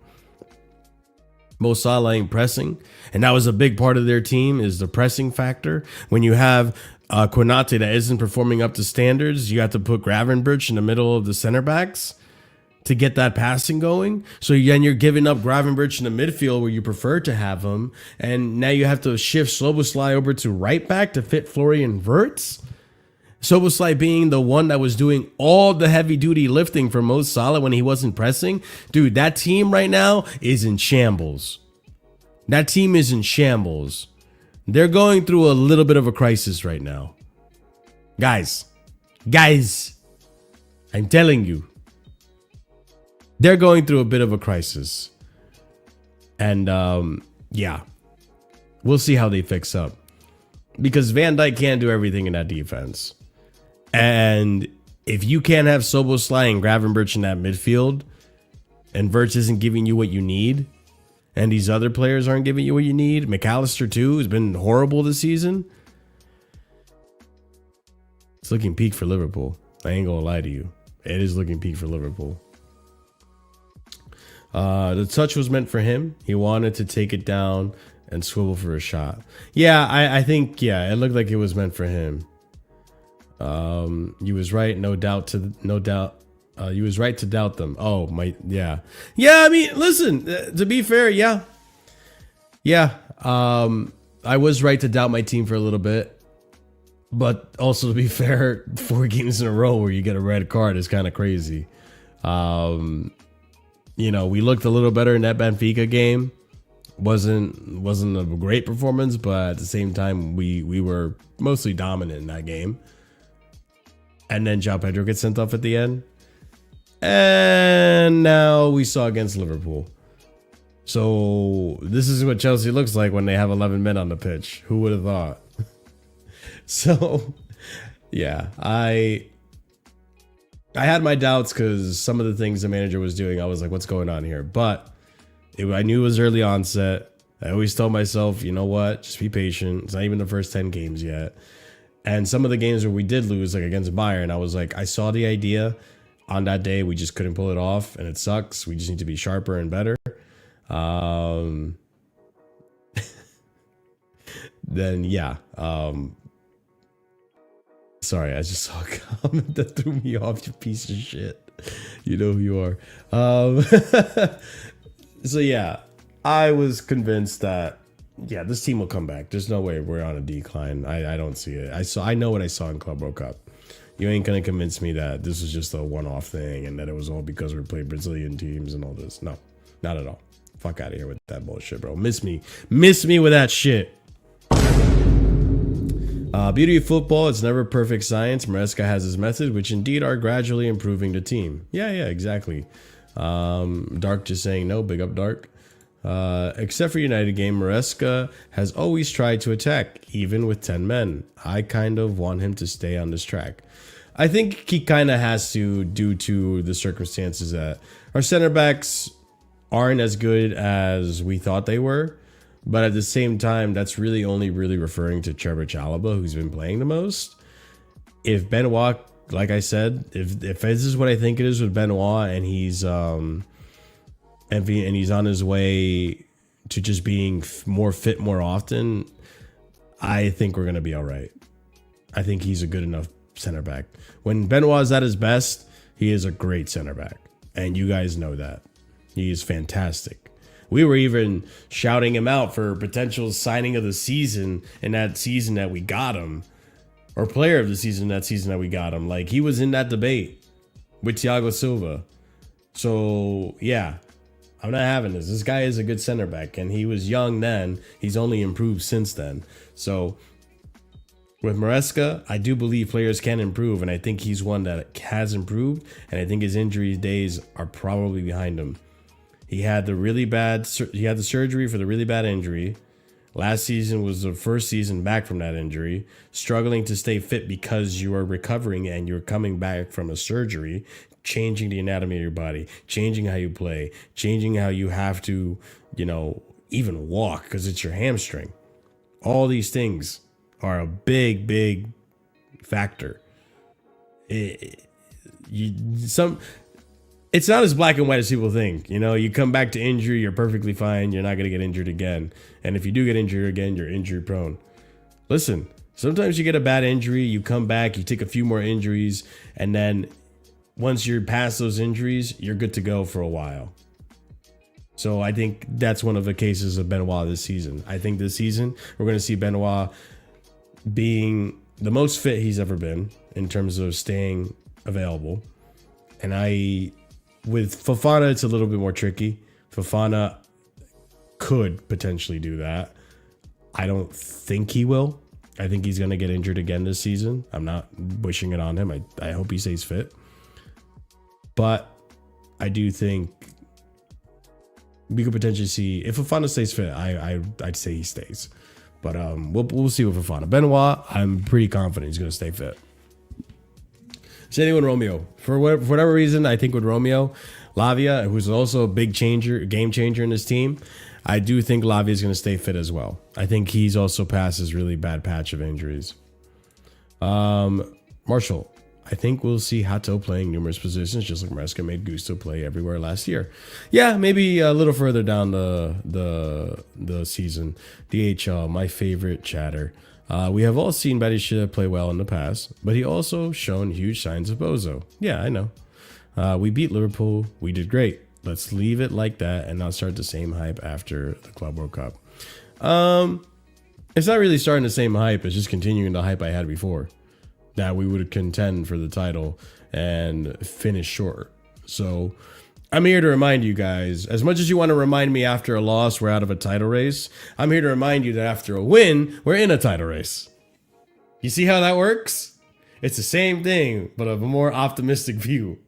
Mo Salah ain't pressing, and that was a big part of their team, is the pressing factor. When you have Konate that isn't performing up to standards, you have to put Gravenberch in the middle of the center backs to get that passing going. So then you're giving up Gravenberch in the midfield where you prefer to have him, and now you have to shift Szoboszlai over to right back to fit Florian Wirtz. Szoboszlai being the one that was doing all the heavy duty lifting for Mo Salah when he wasn't pressing. Dude, that team right now is in shambles. That team is in shambles. They're going through a little bit of a crisis right now. Guys, I'm telling you, they're going through a bit of a crisis. And yeah, we'll see how they fix up. Because Van Dijk can't do everything in that defense. And if you can't have Szoboszlai and Gravenberch in that midfield, and Wirtz isn't giving you what you need, and these other players aren't giving you what you need, McAllister too has been horrible this season, it's looking peak for Liverpool. I ain't gonna lie to you. It is looking peak for Liverpool. The touch was meant for him. He wanted to take it down and swivel for a shot. Yeah, I think, yeah, it looked like it was meant for him. You was right, no doubt. You was right to doubt them. Oh my, yeah. I mean, listen. To be fair, yeah. I was right to doubt my team for a little bit, but also to be fair, 4 games in a row where you get a red card is kind of crazy. You know, we looked a little better in that Benfica game. Wasn't a great performance, but at the same time, we were mostly dominant in that game. And then João Pedro gets sent off at the end. And now we saw against Liverpool. So this is what Chelsea looks like when they have 11 men on the pitch. Who would have thought? So, yeah, I had my doubts because some of the things the manager was doing, I was like, what's going on here? But I knew it was early onset. I always told myself, you know what? Just be patient. It's not even the first 10 games yet. And some of the games where we did lose, like against Bayern, I was like, I saw the idea. On that day, we just couldn't pull it off, and it sucks. We just need to be sharper and better. Then, yeah. So Sorry, I just saw a comment that threw me off, you piece of shit. You know who you are. So yeah, I was convinced that, yeah, this team will come back. There's no way we're on a decline. I don't see it. I know what I saw in Club World Cup. You ain't gonna convince me that this was just a one-off thing and that it was all because we played Brazilian teams and all this. No, not at all. Fuck out of here with that bullshit, bro. Miss me with that shit. Beauty of football, it's never perfect science. Maresca has his methods, which indeed are gradually improving the team. Yeah, exactly. Dark just saying no. Big up, Dark. Except for United game, Maresca has always tried to attack, even with 10 men. I kind of want him to stay on this track. I think he kind of has to, due to the circumstances that our center backs aren't as good as we thought they were. But at the same time, that's really only referring to Trevor Chalobah, who's been playing the most. If Benoit, like I said, if this is what I think it is with Benoit, and he's on his way to just being more fit more often, I think we're gonna be all right. I think he's a good enough center back. When Benoit is at his best, he is a great center back, and you guys know that. He is fantastic. We were even shouting him out for potential signing of the season in that season that we got him, or player of the season in that season that we got him. Like, he was in that debate with Thiago Silva. So yeah, I'm not having this. This guy is a good center back, and he was young then. He's only improved since then. So with Maresca, I do believe players can improve, and I think he's one that has improved, and I think his injury days are probably behind him. He had the surgery for the really bad injury. Last season was the first season back from that injury, struggling to stay fit because you are recovering and you're coming back from a surgery, changing the anatomy of your body, changing how you play, changing how you have to, even walk because it's your hamstring. All these things are a big factor. It's not as black and white as people think. You come back to injury, you're perfectly fine. You're not going to get injured again. And if you do get injured again, you're injury prone. Listen, sometimes you get a bad injury, you come back, you take a few more injuries, and then once you're past those injuries, you're good to go for a while. So I think that's one of the cases of Benoit this season. I think this season, we're going to see Benoit being the most fit he's ever been in terms of staying available. And with Fofana, it's a little bit more tricky. Fofana could potentially do that. I don't think he will. I think he's going to get injured again this season. I'm not wishing it on him. I hope he stays fit. But I do think we could potentially see, if Fofana stays fit, I'd say he stays. But we'll see with Fofana. Benoit, I'm pretty confident he's going to stay fit. Same with Romeo. For whatever reason, I think with Romeo, Lavia, who's also a big game changer in this team, I do think Lavia is going to stay fit as well. I think he's also past his really bad patch of injuries. Marshall, I think we'll see Hato playing numerous positions, just like Maresca made Gusto play everywhere last year. Yeah, maybe a little further down the season. DHL, my favorite chatter. We have all seen Badishia play well in the past, but he also shown huge signs of bozo. Yeah, I know. We beat Liverpool. We did great. Let's leave it like that and not start the same hype after the Club World Cup. It's not really starting the same hype. It's just continuing the hype I had before, that we would contend for the title and finish short. So I'm here to remind you guys, as much as you want to remind me after a loss, we're out of a title race, I'm here to remind you that after a win, we're in a title race. You see how that works? It's the same thing, but of a more optimistic view.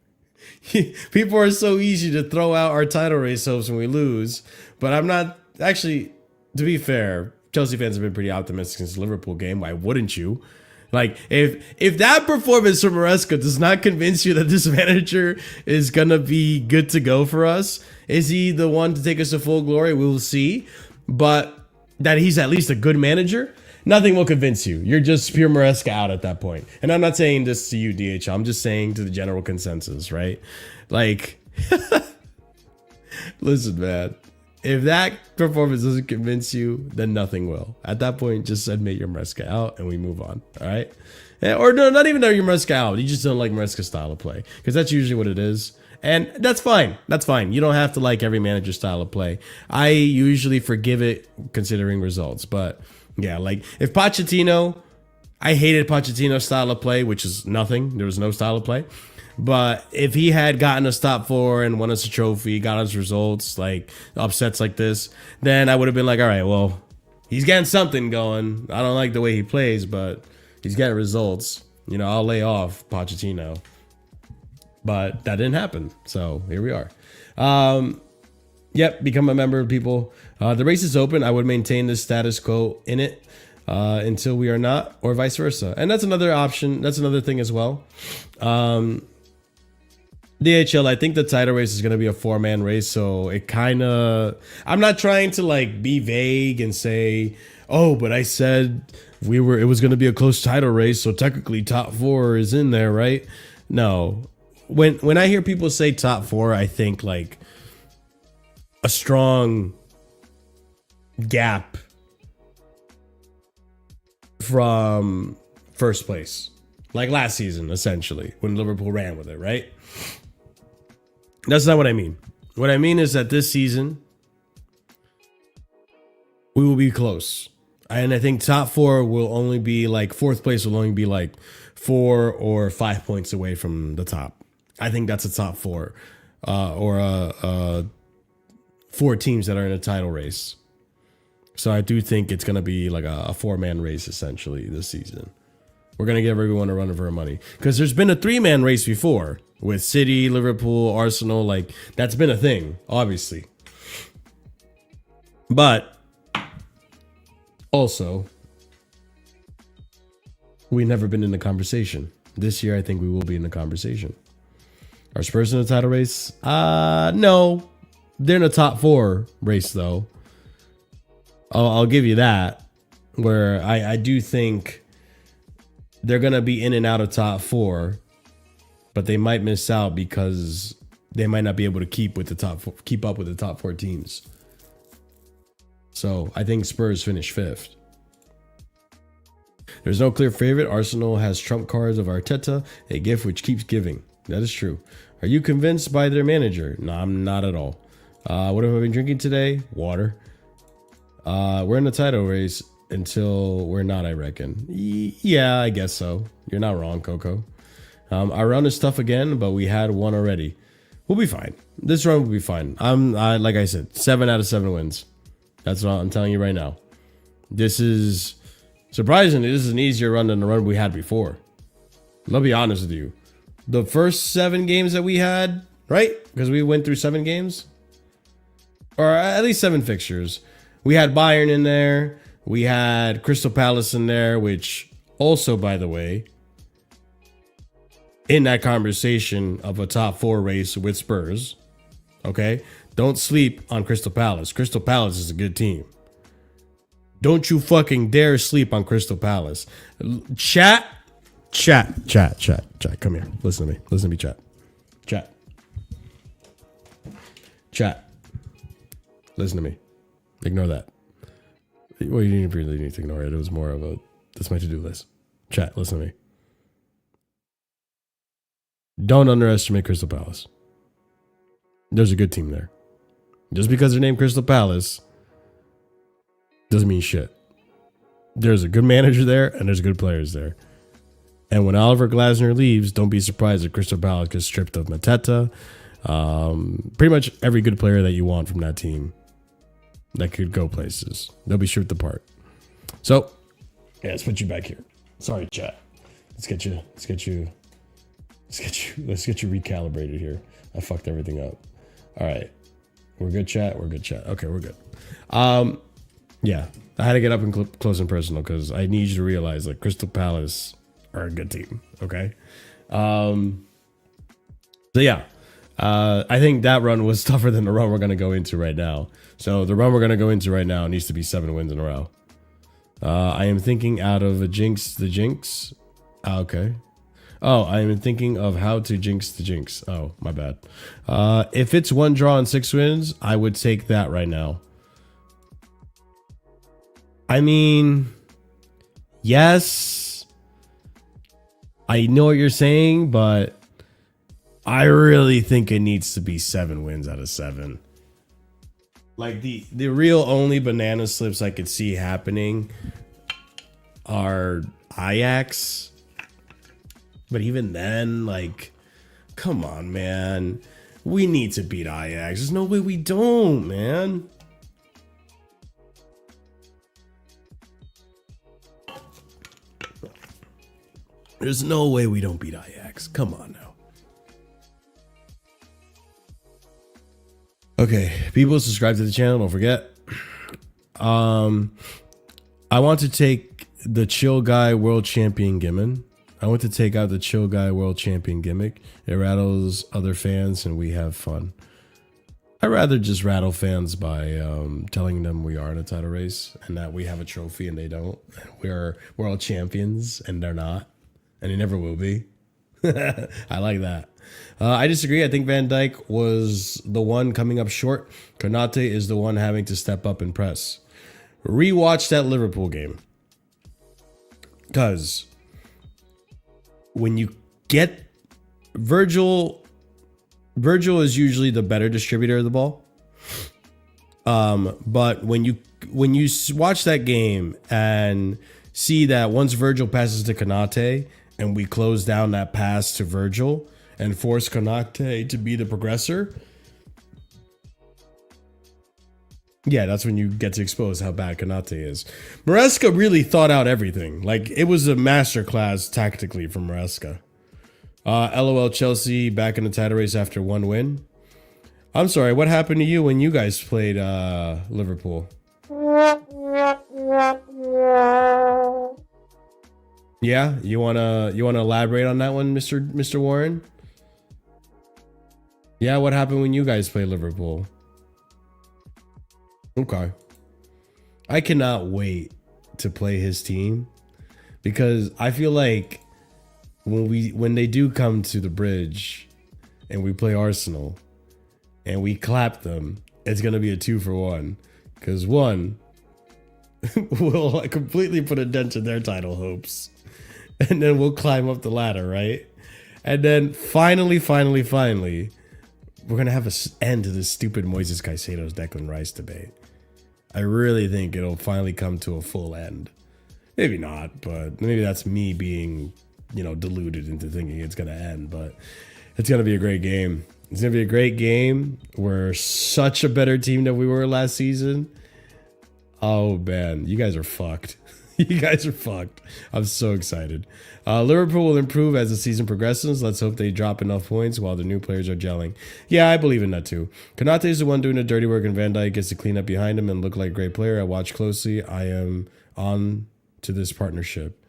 People are so easy to throw out our title race hopes when we lose, but I'm not, actually, to be fair, Chelsea fans have been pretty optimistic since the Liverpool game. Why wouldn't you? Like, if that performance from Maresca does not convince you that this manager is going to be good to go for us, is he the one to take us to full glory? We will see. But that he's at least a good manager, nothing will convince you. You're just pure Maresca out at that point. And I'm not saying this to you, DHL. I'm just saying to the general consensus, right? Like, listen, man. If that performance doesn't convince you, then nothing will. At that point, just admit your Maresca out and we move on. All right. Or no, not even that you're Maresca out. You just don't like Maresca's style of play, because that's usually what it is. And that's fine. That's fine. You don't have to like every manager's style of play. I usually forgive it considering results. But yeah, like if Pochettino, I hated Pochettino's style of play, which is nothing. There was no style of play. But if he had gotten us top 4 and won us a trophy, got us results, like upsets like this, then I would have been like, all right, well, he's getting something going. I don't like the way he plays, but he's getting results. You know, I'll lay off Pochettino. But that didn't happen. So here we are. Yep, become a member, people. The race is open. I would maintain the status quo in it until we are not, or vice versa. And that's another option. That's another thing as well. DHL, I think the title race is going to be a 4-man race. So it kind of, I'm not trying to like be vague and say, oh, but I said it was going to be a close title race. So technically top 4 is in there, right? No. When I hear people say top 4, I think like a strong gap from first place, like last season, essentially, when Liverpool ran with it, right? That's not what I mean. What I mean is that this season, we will be close. And I think top 4 will only be like, 4th place will only be like 4 or 5 points away from the top. I think that's a top 4 or 4 teams that are in a title race. So I do think it's going to be like a 4-man race, essentially, this season. We're going to give everyone a run for our money. Because there's been a 3-man race before with City, Liverpool, Arsenal. Like, that's been a thing, obviously. But also, we've never been in the conversation. This year, I think we will be in the conversation. Are Spurs in the title race? No. They're in a top 4 race, though. I'll give you that. Where I do think they're going to be in and out of top 4, but they might miss out because they might not be able to keep up with the top 4 teams. So I think Spurs finish 5th. There's no clear favorite. Arsenal has trump cards of Arteta, a gift which keeps giving. That is true. Are you convinced by their manager? No, I'm not at all. What have I been drinking today? Water. We're in the title race until we're not, I reckon. Yeah, I guess so. You're not wrong, Coco. Our run is tough again, but we had one already. We'll be fine. This run will be fine. Like I said, 7 out of 7 wins. That's what I'm telling you right now. This is, surprisingly, this is an easier run than the run we had before. I'll be honest with you. The first 7 games that we had, right? Because we went through 7 games. Or at least 7 fixtures. We had Bayern in there. We had Crystal Palace in there, which also, by the way, in that conversation of a top 4 race with Spurs. Okay? Don't sleep on Crystal Palace. Crystal Palace is a good team. Don't you fucking dare sleep on Crystal Palace. Chat. Come here. Listen to me. Listen to me, chat. Chat. Listen to me. Ignore that. Well, you didn't really need to ignore it. It was more of a, that's my to-do list. Chat, listen to me. Don't underestimate Crystal Palace. There's a good team there. Just because they're named Crystal Palace doesn't mean shit. There's a good manager there and there's good players there. And when Oliver Glasner leaves, don't be surprised if Crystal Palace gets stripped of Mateta. Pretty much every good player that you want from that team that could go places. They'll be stripped apart. So, yeah, let's put you back here. Sorry, chat. Let's get you recalibrated here. I fucked everything up. All right. We're good, chat. Okay, we're good. Yeah, I had to get up and close and personal because I need you to realize like Crystal Palace are a good team. Okay. So yeah, I think that run was tougher than the run we're going to go into right now. So the run we're going to go into right now needs to be 7 wins in a row. I am thinking out of the jinx. Okay. Oh, I'm thinking of how to jinx the jinx. Oh, my bad. If it's 1 draw and 6 wins, I would take that right now. I mean, yes, I know what you're saying, but I really think it needs to be 7 wins out of 7. Like the real only banana slips I could see happening are Ajax. But even then, like, come on, man. We need to beat Ajax. There's no way we don't, man. There's no way we don't beat Ajax. Come on now. Okay, people subscribe to the channel. Don't forget. I want to take the chill guy world champion gimmick. I want to take out the chill guy world champion gimmick. It rattles other fans and we have fun. I'd rather just rattle fans by telling them we are in a title race and that we have a trophy and they don't. We're world champions and they're not. And they never will be. I like that. I disagree. I think Van Dijk was the one coming up short. Konate is the one having to step up and press. Rewatch that Liverpool game. Because when you get Virgil is usually the better distributor of the ball. But when you watch that game and see that once Virgil passes to Konate and we close down that pass to Virgil and force Konate to be the progressor, yeah, that's when you get to expose how bad Konate is. Maresca really thought out everything. Like, it was a masterclass tactically from Maresca. LOL Chelsea back in the title race after 1 win. I'm sorry, what happened to you when you guys played Liverpool? Yeah, you wanna elaborate on that one, Mr. Warren? Yeah, what happened when you guys played Liverpool? Okay. I cannot wait to play his team because I feel like when they do come to the bridge and we play Arsenal and we clap them, it's gonna be a 2-for-1. Because one, we'll completely put a dent in their title hopes. And then we'll climb up the ladder, right? And then finally, we're gonna have an end to this stupid Moises Caicedo's Declan Rice debate. I really think it'll finally come to a full end. Maybe not, but maybe that's me being, deluded into thinking it's gonna end. But it's gonna be a great game. It's gonna be a great game. We're such a better team than we were last season. Oh man, you guys are fucked. You guys are fucked. I'm so excited. Liverpool will improve as the season progresses. Let's hope they drop enough points while the new players are gelling. Yeah, I believe in that too. Konate is the one doing the dirty work and Van Dijk gets to clean up behind him and look like a great player. I watch closely. I am on to this partnership.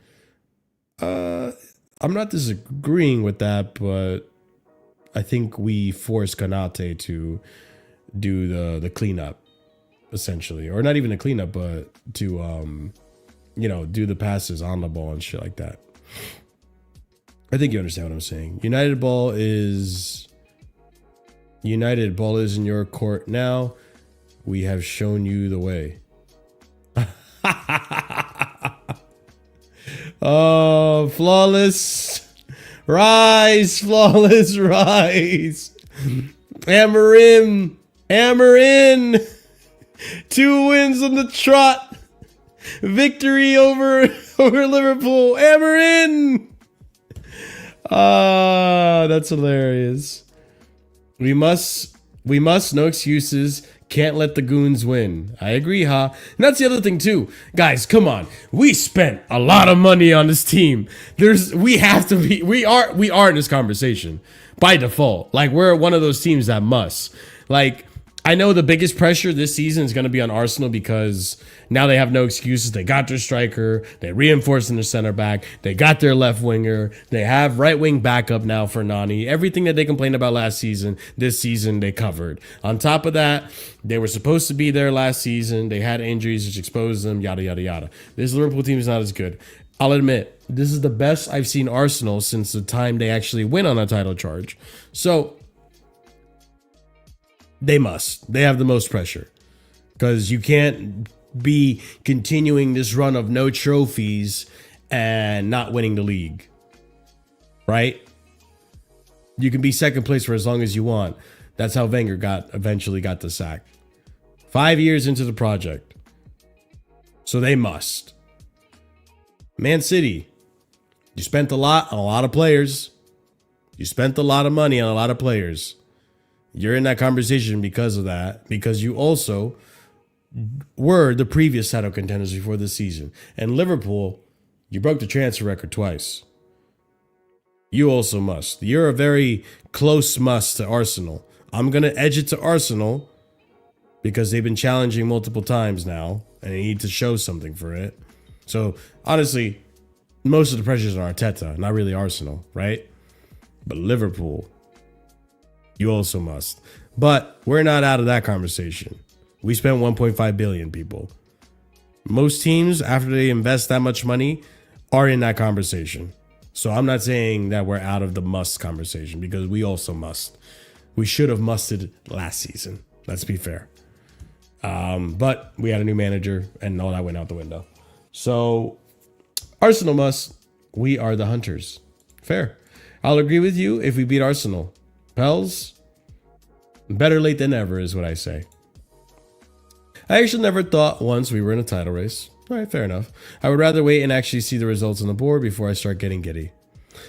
I'm not disagreeing with that, but I think we force Konate to do the cleanup, essentially. Or not even a cleanup, but to do the passes on the ball and shit like that. I think you understand what I'm saying. United ball is in your court now. We have shown you the way. Oh, flawless. Rise, flawless, rise. Hammer in. 2 wins on the trot. Victory over Liverpool. Hammer in. That's hilarious. We must, no excuses. Can't let the goons win. I agree, huh? And that's the other thing too. Guys, come on. We spent a lot of money on this team. We are in this conversation by default. Like, we're one of those teams that must. Like, I know the biggest pressure this season is going to be on Arsenal because now they have no excuses. They got their striker. They reinforced in their center back. They got their left winger. They have right wing backup now for Nani. Everything that they complained about last season, this season they covered. On top of that, they were supposed to be there last season. They had injuries which exposed them, yada, yada, yada. This Liverpool team is not as good. I'll admit, this is the best I've seen Arsenal since the time they actually went on a title charge. So they must. They have the most pressure because you can't be continuing this run of no trophies and not winning the league, right? You can be second place for as long as you want. That's how Wenger eventually got the sack. 5 years into the project. So they must. Man City, you spent a lot on a lot of players. You spent a lot of money on a lot of players. You're in that conversation because of that, because you also were the previous title contenders before this season. And Liverpool, you broke the transfer record twice. You also must. You're a very close must to Arsenal. I'm going to edge it to Arsenal because they've been challenging multiple times now and they need to show something for it. So, honestly, most of the pressure's on Arteta, not really Arsenal, right? But Liverpool, you also must. But we're not out of that conversation. We spent 1.5 billion, people. Most teams, after they invest that much money, are in that conversation. So I'm not saying that we're out of the must conversation because we also must. We should have musted last season. Let's be fair. But we had a new manager and all that went out the window. So Arsenal must. We are the hunters. Fair. I'll agree with you if we beat Arsenal. Pels, better late than never is what I say. I actually never thought once we were in a title race. All right, fair enough. I would rather wait and actually see the results on the board before I start getting giddy.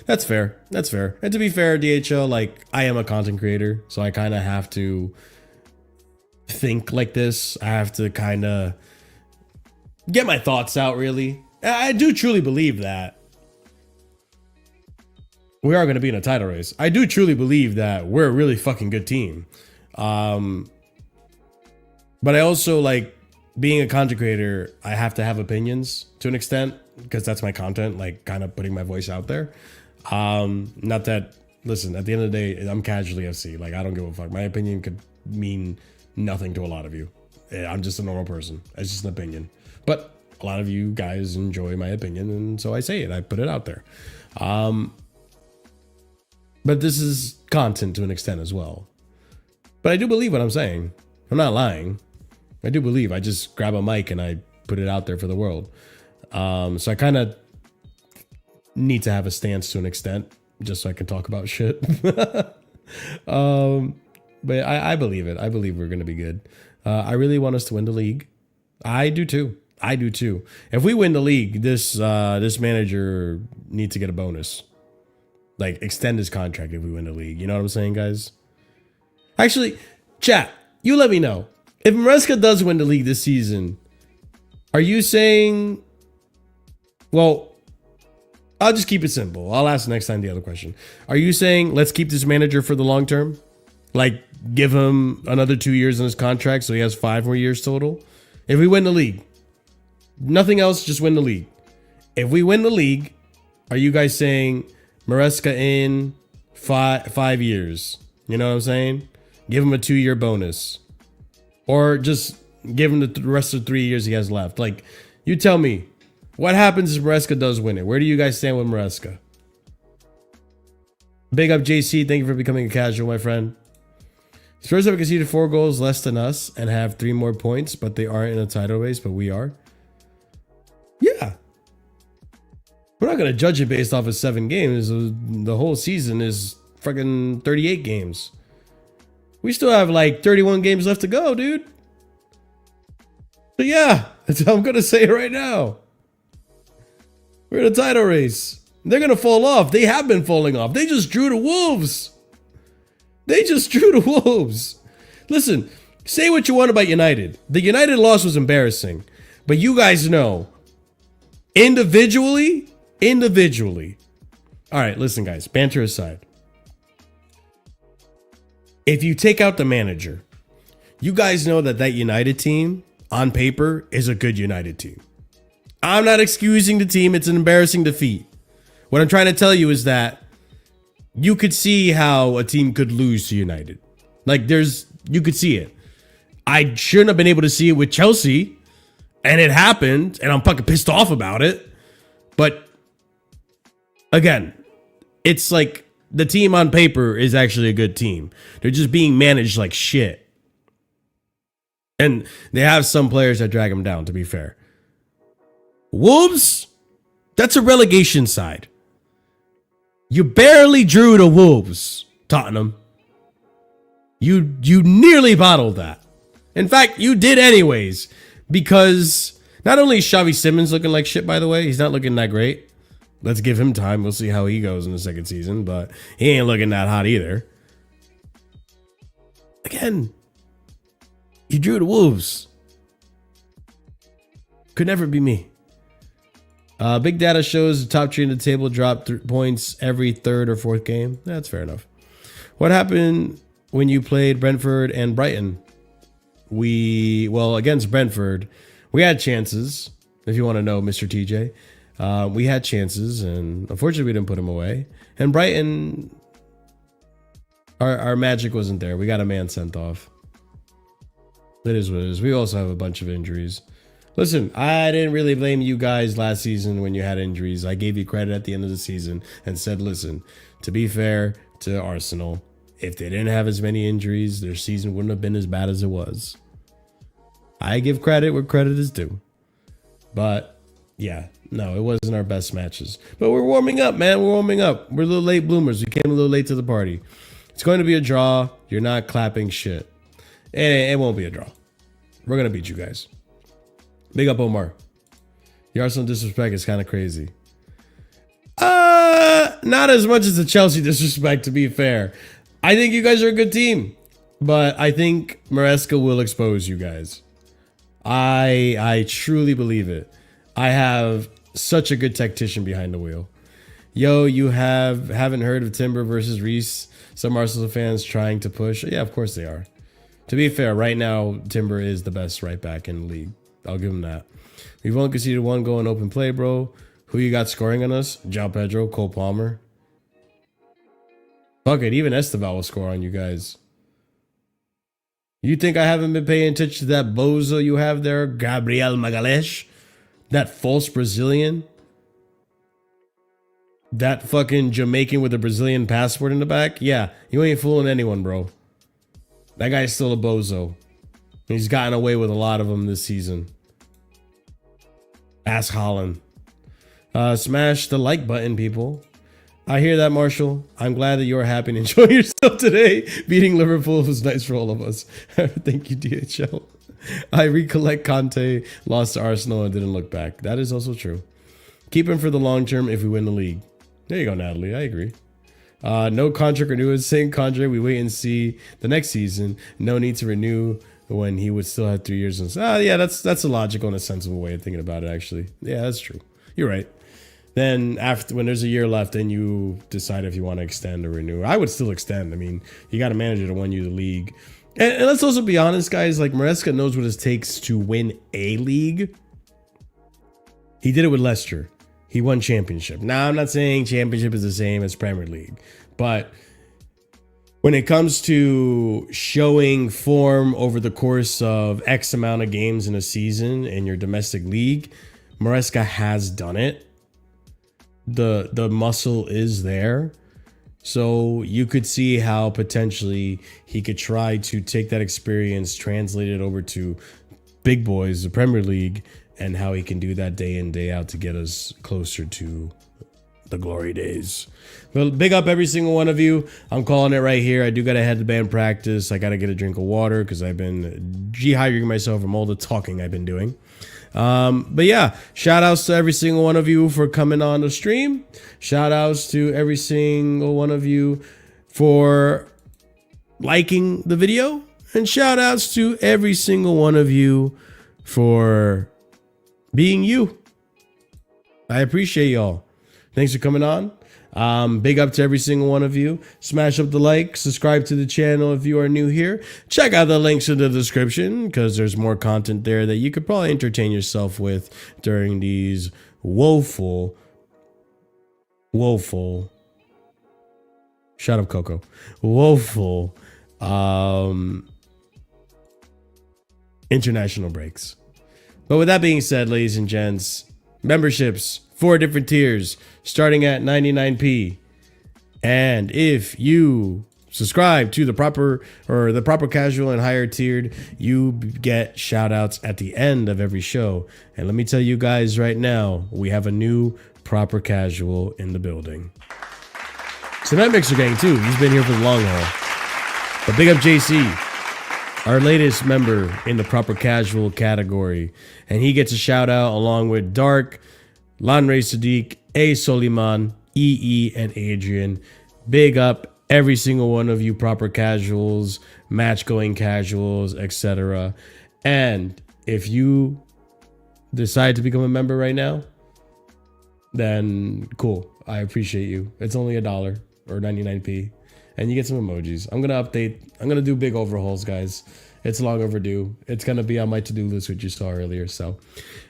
That's fair. That's fair. And to be fair, DHL, like, I am a content creator, so I kind of have to think like this. I have to kind of get my thoughts out, really. I do truly believe that we are going to be in a title race. I do truly believe that we're a really fucking good team. But I also, like, being a content creator, I have to have opinions to an extent because that's my content, like kind of putting my voice out there. Not that, listen, at the end of the day, I'm Casually FC. Like, I don't give a fuck. My opinion could mean nothing to a lot of you. I'm just a normal person. It's just an opinion. But a lot of you guys enjoy my opinion, and so I say it. I put it out there. But this is content to an extent as well. But I do believe what I'm saying. I'm not lying. I do believe. I just grab a mic and I put it out there for the world. So I kind of need to have a stance to an extent just so I can talk about shit. But I believe it. I believe we're going to be good. I really want us to win the league. I do too. I do too. If we win the league, this manager needs to get a bonus. Like, extend his contract if we win the league. You know what I'm saying, guys? Actually, chat, you let me know. If Maresca does win the league this season, are you saying... Well, I'll just keep it simple. I'll ask next time the other question. Are you saying let's keep this manager for the long term? Like, give him another 2 years on his contract so he has 5 more years total? If we win the league. Nothing else, just win the league. If we win the league, are you guys saying Maresca in 5 years? You know what I'm saying? Give him a 2-year bonus. Or just give him the rest of the 3 years he has left. Like, you tell me, what happens if Maresca does win it? Where do you guys stand with Maresca? Big up, JC. Thank you for becoming a casual, my friend. Spurs have conceded 4 goals less than us and have 3 more points, but they aren't in a title race, but we are. Yeah. We're not going to judge it based off of 7 games. The whole season is fucking 38 games. We still have like 31 games left to go, dude. So yeah, I'm going to say it right now. We're in a title race. They're going to fall off. They have been falling off. They just drew the Wolves. Listen, say what you want about United. The United loss was embarrassing. But you guys know, individually. All right, listen, guys, banter aside. If you take out the manager, you guys know that United team on paper is a good United team. I'm not excusing the team. It's an embarrassing defeat. What I'm trying to tell you is that you could see how a team could lose to United. Like, you could see it. I shouldn't have been able to see it with Chelsea, and it happened, and I'm fucking pissed off about it. But again, it's like the team on paper is actually a good team. They're just being managed like shit. And they have some players that drag them down, to be fair. Wolves, that's a relegation side. You barely drew the Wolves, Tottenham. You nearly bottled that. In fact, you did anyways, because not only is Xavi Simons looking like shit, by the way, he's not looking that great. Let's give him time. We'll see how he goes in the second season, but he ain't looking that hot either. Again, you drew the Wolves. Could never be me. Big data shows the top three in the table drop points every third or fourth game. That's fair enough. What happened when you played Brentford and Brighton? Against Brentford, we had chances, if you want to know, Mr. TJ. We had chances, and unfortunately we didn't put them away. And Brighton, our magic wasn't there. We got a man sent off. It is what it is. We also have a bunch of injuries. Listen, I didn't really blame you guys last season when you had injuries. I gave you credit at the end of the season and said, listen, to be fair to Arsenal, if they didn't have as many injuries, their season wouldn't have been as bad as it was. I give credit where credit is due. But yeah, no, it wasn't our best matches. But we're warming up, man. We're warming up. We're a little late bloomers. We came a little late to the party. It's going to be a draw. You're not clapping shit. It won't be a draw. We're going to beat you guys. Big up, Omar. The Arsenal disrespect is kind of crazy. Not as much as the Chelsea disrespect, to be fair. I think you guys are a good team, but I think Maresca will expose you guys. I truly believe it. I have such a good tactician behind the wheel. Yo, you haven't heard of Timber versus Reese? Some Arsenal fans trying to push. Yeah, of course they are. To be fair, right now, Timber is the best right back in the league. I'll give him that. We've only conceded one goal in open play, bro. Who you got scoring on us? João Pedro, Cole Palmer. Fuck it, even Esteval will score on you guys. You think I haven't been paying attention to that bozo you have there, Gabriel Magalhães? That false Brazilian? That fucking Jamaican with a Brazilian passport in the back? Yeah, you ain't fooling anyone, bro. That guy's still a bozo. He's gotten away with a lot of them this season. Ask Holland. Smash the like button, people. I hear that, Marshall. I'm glad that you're happy and enjoying yourself today. Beating Liverpool was nice for all of us. Thank you, DHL. I recollect Conte lost to Arsenal and didn't look back. That is also true. Keep him for the long term if we win the league. There you go, Natalie. I agree. No contract renewal. Same contract. We wait and see the next season. No need to renew when he would still have 3 years. Yeah, that's a logical and a sensible way of thinking about it, actually. Yeah, that's true. You're right. Then after, when there's a year left, then you decide if you want to extend or renew. I would still extend. I mean, you got a manager to win you the league. And let's also be honest, guys. Like, Maresca knows what it takes to win a league. He did it with Leicester. He won championship. Now, I'm not saying championship is the same as Premier League, but when it comes to showing form over the course of X amount of games in a season in your domestic league, Maresca has done it. The muscle is there. So you could see how potentially he could try to take that experience, translate it over to big boys, the Premier League, and how he can do that day in, day out to get us closer to the glory days. But big up every single one of you. I'm calling it right here. I do got to head to band practice. I got to get a drink of water because I've been dehydrating myself from all the talking I've been doing. But yeah, shout outs to every single one of you for coming on the stream. Shout outs to every single one of you for liking the video. And shout outs to every single one of you for being you. I appreciate y'all. Thanks for coming on. Big up to every single one of you. Smash up the like, subscribe to the channel if you are new here. Check out the links in the description because there's more content there that you could probably entertain yourself with during these woeful, shut up, Coco, woeful international breaks. But with that being said, ladies and gents, memberships 4 different tiers starting at 99p. And if you subscribe to the proper casual and higher tiered, you get shout outs at the end of every show. And let me tell you guys right now, we have a new proper casual in the building. Tonight Mixer Gang too. He's been here for the long haul. But big up JC, our latest member in the proper casual category. And he gets a shout out along with Dark, Lanray Sadiq, A. Soliman, EE, and Adrian. Big up every single one of you proper casuals, match going casuals, etc. And if you decide to become a member right now, then cool. I appreciate you. It's only $1 or 99p. And you get some emojis. I'm gonna update. I'm gonna do big overhauls, guys. It's long overdue. It's gonna be on my to-do list, which you saw earlier. So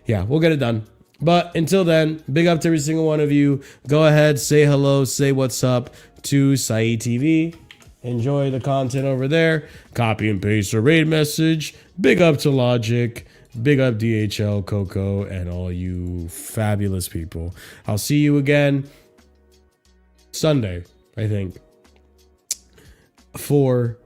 yeah, we'll get it done. But until then, big up to every single one of you. Go ahead, say hello, say what's up to Sai TV. Enjoy the content over there. Copy and paste a raid message. Big up to Logic. Big up DHL, Coco, and all you fabulous people. I'll see you again Sunday, I think, for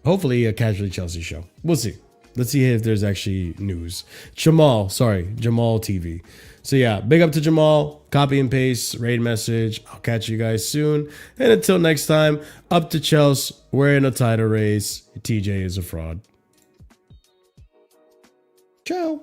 hopefully a Casually Chelsea show. We'll see. Let's see if there's actually news. Jamal TV. So yeah, big up to Jamal. Copy and paste, raid message. I'll catch you guys soon. And until next time, up to Chelsea. We're in a title race. TJ is a fraud. Ciao.